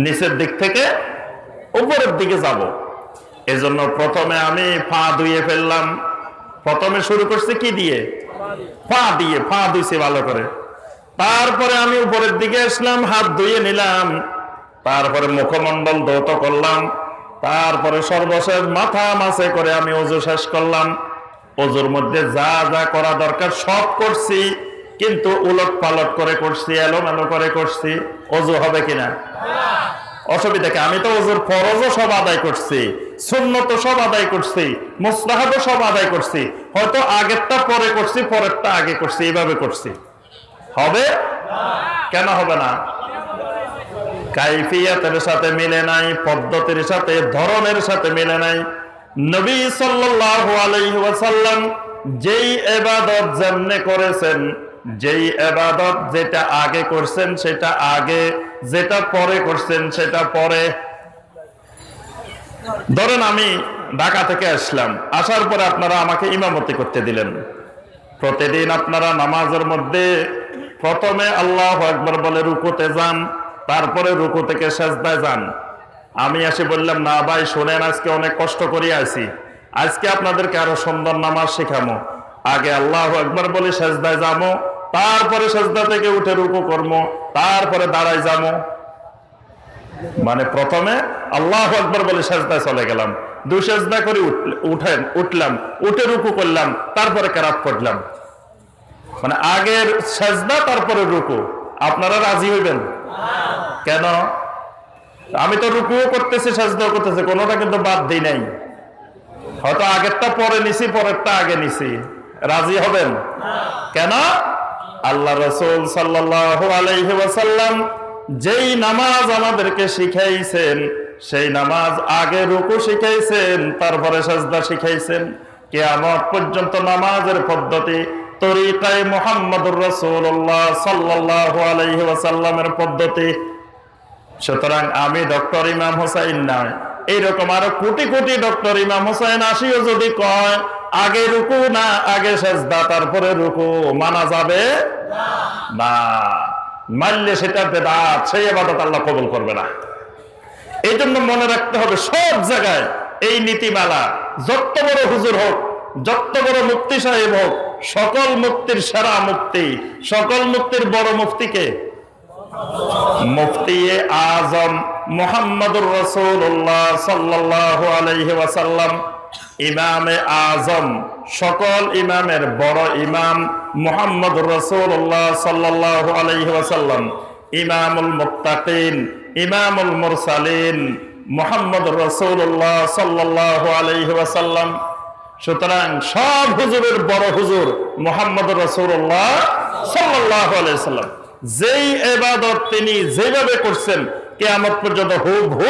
নিচের দিক থেকে উপরের দিকে যাব। এজন্য প্রথমে আমি পা ধুয়ে ফেললাম। প্রথমে শুরু করছি কি দিয়ে? পা দিয়ে, পা ধুইছি ভালো করে। তারপরে আমি উপরের দিকে আসলাম, হাত ধুয়ে নিলাম। তারপরে মুখমণ্ডল ধৌত করলাম। তারপরে সর্বশেষ মাথা মাসে করে আমি ওযু শেষ করলাম। ওযুর মধ্যে যা যা করা দরকার সব করছি, কিন্তু উলট পালট করে করছি, এলোমেলো করে করছি। ওযু হবে কিনা? অসুবিধা কি? আমি তো ওযুর ফরজও সব আদায় করছি, সুন্নত সব আদায় করছি, মুস্তাহাবও সব আদায় করছি। হয়তো আগেরটা পরে করছি, পরেরটা আগে করছি, এইভাবে করছি। হবে? কেন হবে না? কাইফিয়াতের সাথে মিলে নাই, পদ্ধতির সাথে, ধরনের সাথে মিলে নাই। নবী সাল্লাল্লাহু আলাইহি ওয়াসাল্লাম যেই ইবাদত যেমনে করেছেন, যেই ইবাদত যেটা আগে করছেন সেটা আগে, যেটা পরে করছেন সেটা পরে। ধরেন আমি ঢাকা থেকে আসলাম, আসার পরে আপনারা আমাকে ইমামতি করতে দিলেন। প্রতিদিন আপনারা নামাজের মধ্যে প্রথমে আল্লাহু আকবার বলে রুকুতে যান, তারপরে রুকু থেকে সিজদায় যান। আমি এসে বললাম, না ভাই শোনেন, আজকে অনেক কষ্ট করে আছি, আজকে আপনাদেরকে আরো সুন্দর নামাজ শেখামো। আগে আল্লাহু আকবার বলে সিজদায় যাবো, তারপরে সিজদা থেকে উঠে রুকু করবো, তারপরে দাঁড়ায় যাবো। মানে প্রথমে আল্লাহু আকবার বলে সিজদায় চলে গেলাম, 2 সিজদা করে উঠলাম, উঠে রুকু করলাম, তারপরে কিরাত পড়লাম। মানে আগের সিজদা তারপরে রুকু। আপনারা রাজি হইবেন? কেন? আমি তো রুকুও করতেছি, সিজদাও করতেছি, কোনোটা কিন্তু বাদ দিই নাই। হয়তো আগেরটা পরে নিছি, পরেরটা আগে নিছি। রাজি হবেন? কেন? আল্লাহ রাসূল সাল্লাল্লাহু আলাইহি ওয়াসাল্লাম যেই নামাজ আমাদেরকে শিখাইছেন সেই নামাজ আগে রুকু শিখাইছেন, তারপরে সিজদা শিখাইছেন। কিয়ামত পর্যন্ত নামাজের পদ্ধতি তরিকায়ে মুহাম্মদুর রাসূলুল্লাহ সাল্লাল্লাহু আলাইহি ওয়াসাল্লামের পদ্ধতি। সুতরাং আমি ডক্টর ইমাম হোসেন নয়, এইরকম আরো কোটি কোটি ডক্টর ইমাম হোসেন আসিও যদি কয় আগে রুকু না আগে সিজদা তারপরে রুকু, মানা যাবে না। মানলে সেটা বেদাত, সেই ইবাদত আল্লাহ কবুল করবে না। এই জন্য মনে রাখতে হবে সব জায়গায় এই নীতিমালা। যত বড় হুজুর হোক, যত বড় মুফতি সাহেব হোক, সকল মুফতির সেরা মুফতি, সকল মুফতির বড় মুফতিকে মুফতি আজম মুহাম্মদুর রাসূলুল্লাহ সাল্লাল্লাহু আলাইহি ওয়াসাল্লাম, ইমামে আজম, সকল ইমামের বড় ইমাম মুহাম্মদুর রাসূলুল্লাহ সাল্লাল্লাহু আলাইহি ওয়াসাল্লাম, ইমামুল মুত্তাকিন, ইমামুল মুরসালিন মুহাম্মদুর রাসূলুল্লাহ সাল্লাল্লাহু আলাইহি ওয়াসাল্লাম। সুতরাং সব হুজুরের বড় হুজুর মুহাম্মদুর রাসূলুল্লাহ সাল্লাল্লাহু আলাইহি ওয়াসাল্লাম। যেই ইবাদত তিনি যেভাবে করছেন কিয়ামত পর্যন্ত হুবহু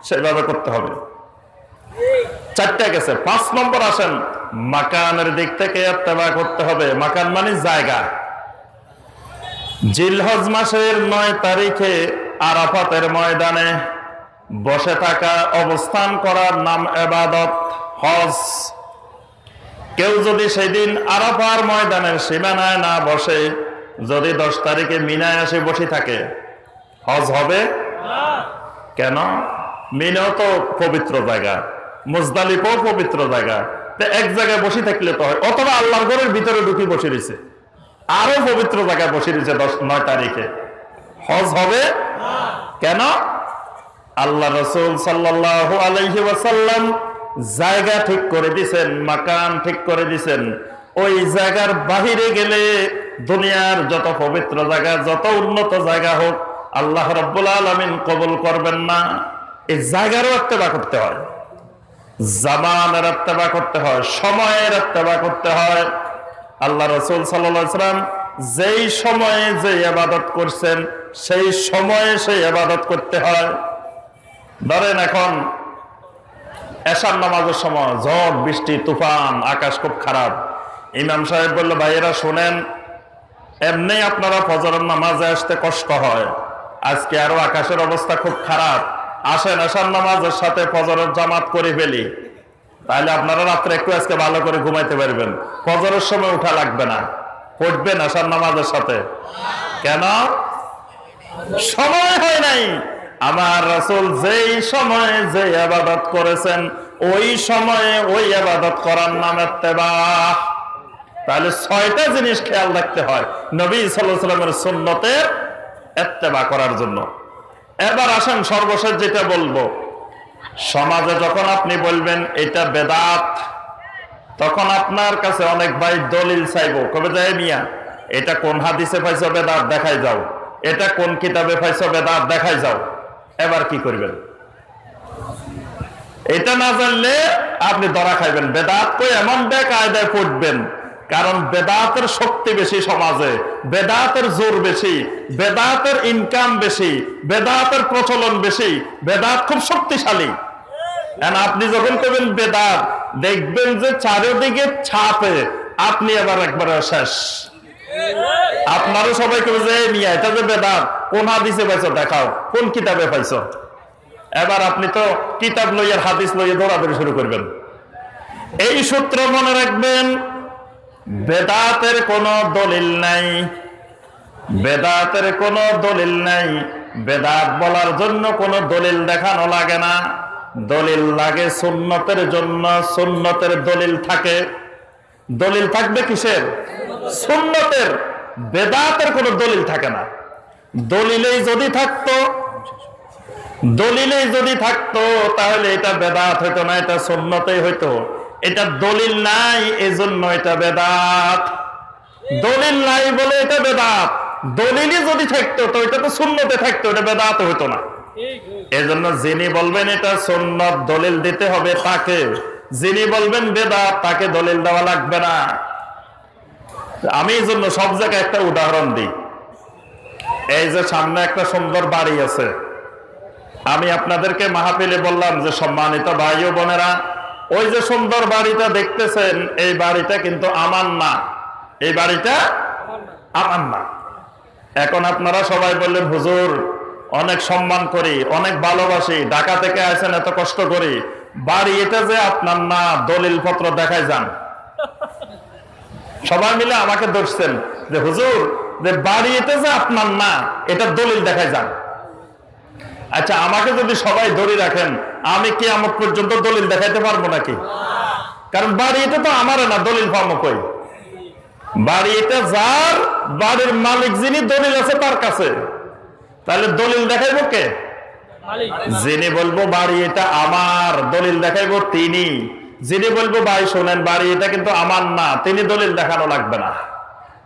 সেভাবে করতে হবে। 4টা গেছে। 5 নম্বর আসেন, মাকানের দিক থেকে ইত্তেবা করতে হবে। মাকান মানে জায়গা। জিলহজ মাসের 9 তারিখে আরাফাতের ময়দানে বসে থাকা, অবস্থান করার নাম ইবাদত, হজ। কেউ যদি সেদিন আরাফার ময়দানের সীমানায় না বসে, যদি 10 তারিখে মিনায় এসে বসে থাকে, হজ হবে না। কেন? মিনাও তো পবিত্র জায়গা, মুজদালিফাও পবিত্র জায়গা, তো এক জায়গায় বসে থাকলে তো হয়। অথবা আল্লাহর ঘরের ভিতরে ঢুকে বসে রয়েছে, আরো পবিত্র জায়গায় বসে রয়েছে 9 তারিখে, হজ হবে না। কেন? আল্লাহ রাসূল সাল্লাল্লাহু আলাইহি ওয়াসাল্লাম জায়গা ঠিক করে দিয়েছেন, মাকান ঠিক করে দিয়েছেন। ওই জায়গার বাহিরে গেলে দুনিয়ার যত পবিত্র জায়গা, যত উন্নত জায়গা হোক, আল্লাহ রাব্বুল আলামিন কবুল করবেন না। এই জায়গারও ইত্তেবা করতে হয়, জামানের ইত্তেবা করতে হয়, সময়ের ইত্তেবা করতে হয়। আল্লাহ রাসূল সাল্লাল্লাহু আলাইহি ওয়াসাল্লাম যেই সময়ে যে ইবাদত করছেন, সেই সময়ে সেই ইবাদত করতে হয়। ধরেন এখন এশার নামাজের সময় ঝড় বৃষ্টি তুফান, আকাশ খুব খারাপ। ইমাম সাহেব বলল, ভাইয়েরা শোনেন, এমনি আপনারা ফজরের নামাজে আসতে কষ্ট হয়, আজকে আরো আকাশের অবস্থা খুব খারাপ, আসেন এশার নামাজের সাথে ফজরের জামাত করে ফেলি, তাহলে আপনারা রাত্রে একটু আজকে ভালো করে ঘুমাইতে পারবেন, ফজরের সময় উঠা লাগবে না, পড়বেন এশার নামাজের সাথে। কেন? সময় হয় নাই। আমার রাসূল যেই সময়ে যে ইবাদত করেছেন, ওই সময়ে ওই ইবাদত করার নাম ইত্তেবা। তাহলে 6টা জিনিস খেয়াল রাখতে হয় নবী সাল্লাল্লাহু আলাইহি ওয়াসাল্লামের সুন্নতের ইত্তেবা করার জন্য। এবার আসেন সর্বশেষ যেটা বলবো, সমাজে যখন আপনি বলবেন এটা বেদাত, তখন আপনার কাছে অনেক ভাই দলিল চাইবো, কবে যায় মিয়া এটা কোন হাদিসে পাইছো বেদাত দেখাই যাও, এটা কোন কিতাবে পাইছো বেদাত দেখাই যাও। এবার কি করবেন? এটা না জানলে আপনি ধরা খাইবেন। বেদাত কই এমন বেকায়দায় পড়বেন, কারণ বেদাতের শক্তি বেশি সমাজে, বেদাতের জোর বেশি, বেদাতের ইনকাম বেশি, বেদাতের প্রচলন বেশি, বেদাত খুব শক্তিশালী। আপনি যখন করবেন বেদাত, দেখবেন যে চারিদিকে ছাপে, আপনি আবার একবারে শেষ। আপনারও সবাই কেউ যে নিয়ে এটা যে বেদাত, কোন হাদিসে পাইছো দেখাও, কোন কিতাবে পাইছো। এবার আপনি তো কিতাব লইয়ার হাদিস লইয়া দৌড়াদৌড়ি শুরু করবেন। এই সূত্র মনে রাখবেন, বেদাতের কোনো দলিল নাই, বেদাতের কোনো দলিল নাই। বেদাত বলার জন্য কোনো দলিল দেখানো লাগে না, দলিল লাগে সুন্নতের জন্য। সুন্নতের দলিল থাকে, দলিল থাকবে কিসের? সুন্নতের। বেদাতের কোনো দলিল থাকে না। দলিলেই যদি থাকতো তাহলে এটা বেদাত হইতো না, এটা সুন্নতেই হইতো। এটা দলিল নাই, এজন্য এটা বেদাত। দলিল নাই বলে এটা বেদাত। দলিলই যদি থাকতো তো এটা তো সুন্নতে থাকতো, এটা বেদাত হইতো না। এজন্য যিনি বলবেন এটা সুন্নত, দলিল দিতে হবে তাকে। যিনি বলবেন বেদাত, তাকে দলিল দেওয়া লাগবে না। আমি এই জন্য সব জায়গায় একটা উদাহরণ দিই। এই যে সামনে একটা সুন্দর বাড়ি আছে, আমি আপনাদেরকে মাহফিলে বললাম যে সম্মানিত ভাই ও বোনেরা, ওই যে সুন্দর বাড়িটা দেখতেছেন, এই বাড়িটা কিন্তু আমার না, এই বাড়িটা আমার না। এখন আপনারা সবাই বললেন, হুজুর অনেক সম্মান করি, অনেক ভালোবাসি, ঢাকা থেকে আসেন এত কষ্ট করি, বাড়ি এটা যে আপনার না, দলিল পত্র দেখাই যান। সবাই মিলে আমাকে ধরছেন যে হুজুর, যে বাড়ি এটা যে আপনার না, এটা দলিল দেখাই যান। আচ্ছা, আমাকে যদি সবাই ধরে রাখেন, আমি কি আমার পর্যন্ত দলিল দেখাইতে পারবো নাকি? কারণ বাড়ি এটা তো আমার না, দলিল পাবো কই? বাড়ি এটা যার, বাড়ির মালিক যিনি, দলিল আছে তার কাছে, তাহলে দলিল দেখাইবো কে? যিনি বলবো বাড়ি এটা আমার, দলিল দেখাইবো তিনি। যিনি বলবো ভাই শোনেন বাড়ি এটা কিন্তু আমার না, তিনি দলিল দেখানো লাগবে না।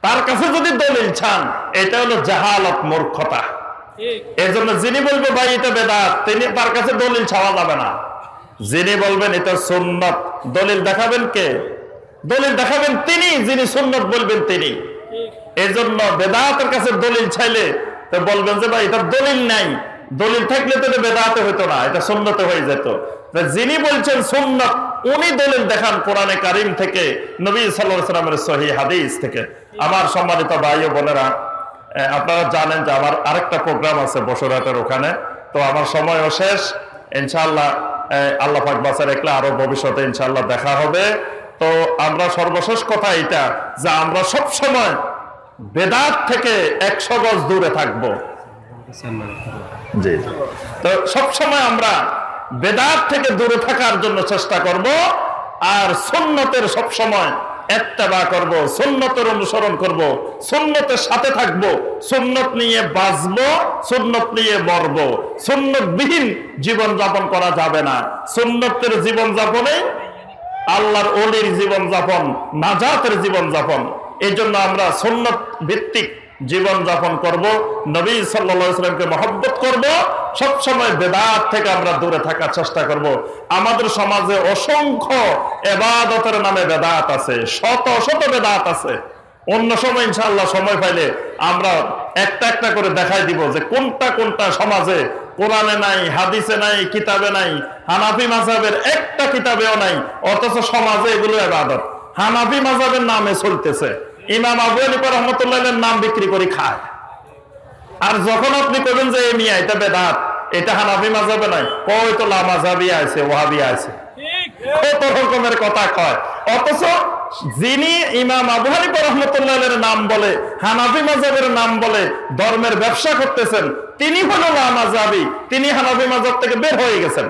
তার কাছে যদি দলিল চান, এটা হলো জাহালত, মূর্খতা। এই জন্য যিনি বলবো ভাই এটা বেদাত, তিনি, তার কাছে দলিল চাওয়া যাবে না। যিনি বলবেন এটা সুন্নত, দলিল দেখাবেন কে? দলিল দেখাবেন তিনি, যিনি সুন্নত বলবেন তিনি। এই জন্য বেদাতের কাছে দলিল চাইলে তো বলবেন যে ভাই এটা দলিল নাই, দলিল থাকলে তো এটা বেদাতে হইতো না, এটা সুন্নতে হয়ে যেত। যিনি বলছেন সুন্নাত, উনি দলিল দেখান কোরআনে কারীম থেকে, নবী সাল্লাল্লাহু আলাইহি ওয়াসাল্লামের সহিহ হাদিস থেকে। আমার সম্মানিত ভাই ও বোনেরা, আপনারা জানেন যে আমার আরেকটা প্রোগ্রাম আছে বসুরহাটের ওখানে, তো আমার সময়ও শেষ। ইনশাআল্লাহ আল্লাহ পাক বাঁচায় রাখলে আরো ভবিষ্যতে ইনশাআল্লাহ দেখা হবে। তো আমরা সর্বশেষ কথা এটা যে আমরা সব সময় বেদাত থেকে 100 গজ দূরে থাকবো। জি, তো সব সময় আমরা বেদাত থেকে দূরে থাকার জন্য চেষ্টা করব, আর সুন্নতের সব সময় ইত্তেবা করব, সুন্নতের অনুসরণ করব, সুন্নতের সাথে থাকব, সুন্নত নিয়ে বাঁচবো, সুন্নত নিয়ে মরবো। সুন্নতবিহীন জীবন যাপন করা যাবে না। সুন্নতের জীবন যাপনে আল্লাহর ওলির জীবন যাপন, নাজাতের জীবন যাপন। এই জন্য আমরা সুন্নত ভিত্তিক জীবন যাপন করব, নবী সাল্লাল্লাহু আলাইহি ওয়াসাল্লামকে মহব্বত করব, সব সময় বেদাত থেকে আমরা দূরে থাকার চেষ্টা করব। আমাদের সমাজে অসংখ্য ইবাদতের নামে বেদাত আছে, শত শত বেদাত আছে। অন্য সময় ইনশাআল্লাহ সময় পাইলে আমরা একটা একটা করে দেখাই দিব যে কোনটা কোনটা সমাজে কোরআনে নাই, হাদিসে নাই, কিতাবে নাই, হানাফি মাযহাবের একটা কিতাবেও নাই, অথচ সমাজে এগুলো ইবাদত। হানাফি মাযহাবের নামে চলতেছে, ইমাম আবু হানিফা রাহমাতুল্লাহির নাম বিক্রি করে খায়। আর যখন আপনি কইবেন যে এই মিয়া এটা বেদাত, এটা হানাফি মাযহাবে নাই, কই তো লা মাযহাবি আছে, ওয়াহাবি আছে, কত রকমের কথা কয়। অথচ যিনি ইমাম আবু হানিফা রাহমাতুল্লাহির নাম বলে, হানাফি মাযহাবের নাম বলে ধর্মের ব্যবসা করতেছেন, তিনি হলো লা মাযহাবি, তিনি হানাফি মাযহাব থেকে বের হয়ে গেছেন।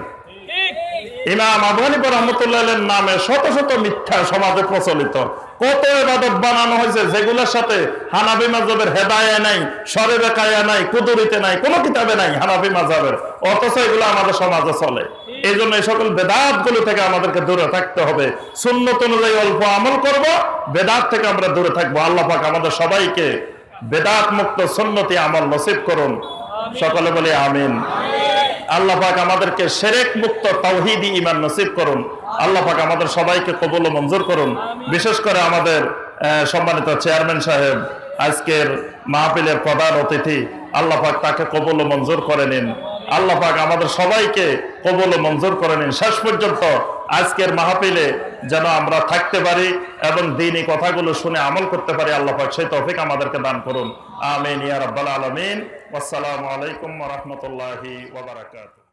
ইমাম আবু হানিফা রাহমাতুল্লাহির নামে শত শত মিথ্যা সমাজে প্রচলিত, কত ইবাদত বানানো হয়েছে যেগুলোর সাথে হানাফি মাযহাবের হেদায়া নাই, শরীরে কায়া নাই, কুদুরিতে নাই, কোনো কিতাবে নাই হানাফি মাযহাবের, অথচ এগুলো আমাদের সমাজে চলে। এই জন্য এই সকল বেদাত গুলো থেকে আমাদেরকে দূরে থাকতে হবে। সুন্নত অনুযায়ী অল্প আমল করব, বেদাত থেকে আমরা দূরে থাকবো। আল্লাহ পাক আমাদের সবাইকে বেদাত মুক্ত সুন্নতি আমল নসিব করুন, সকলে বলি আমিন। আল্লাহ পাক আমাদেরকে শিরক মুক্ত তাওহীদি ঈমান নসিব করুন। আল্লাহ পাক আমাদের সবাইকে কবুল ও মঞ্জুর করুন। বিশেষ করে আমাদের সম্মানিত চেয়ারম্যান সাহেব, আজকের মাহফিলের প্রধান অতিথি, আল্লাহ পাক তাকে কবুল ও মঞ্জুর করে নিন। আল্লাহ পাক আমাদের সবাইকে কবুল ও মঞ্জুর করে নিন। শেষ পর্যন্ত আজকের মাহফিলে যেন আমরা থাকতে পারি এবং দ্বীনি কথাগুলো শুনে আমল করতে পারি, আল্লাহ পাক সেই তৌফিক আমাদেরকে দান করুন। আমিন ইয়া রাব্বাল আলামিন। আসসালামু আলাইকুম ওয়া রাহমাতুল্লাহি ওয়া বারাকাতুহু।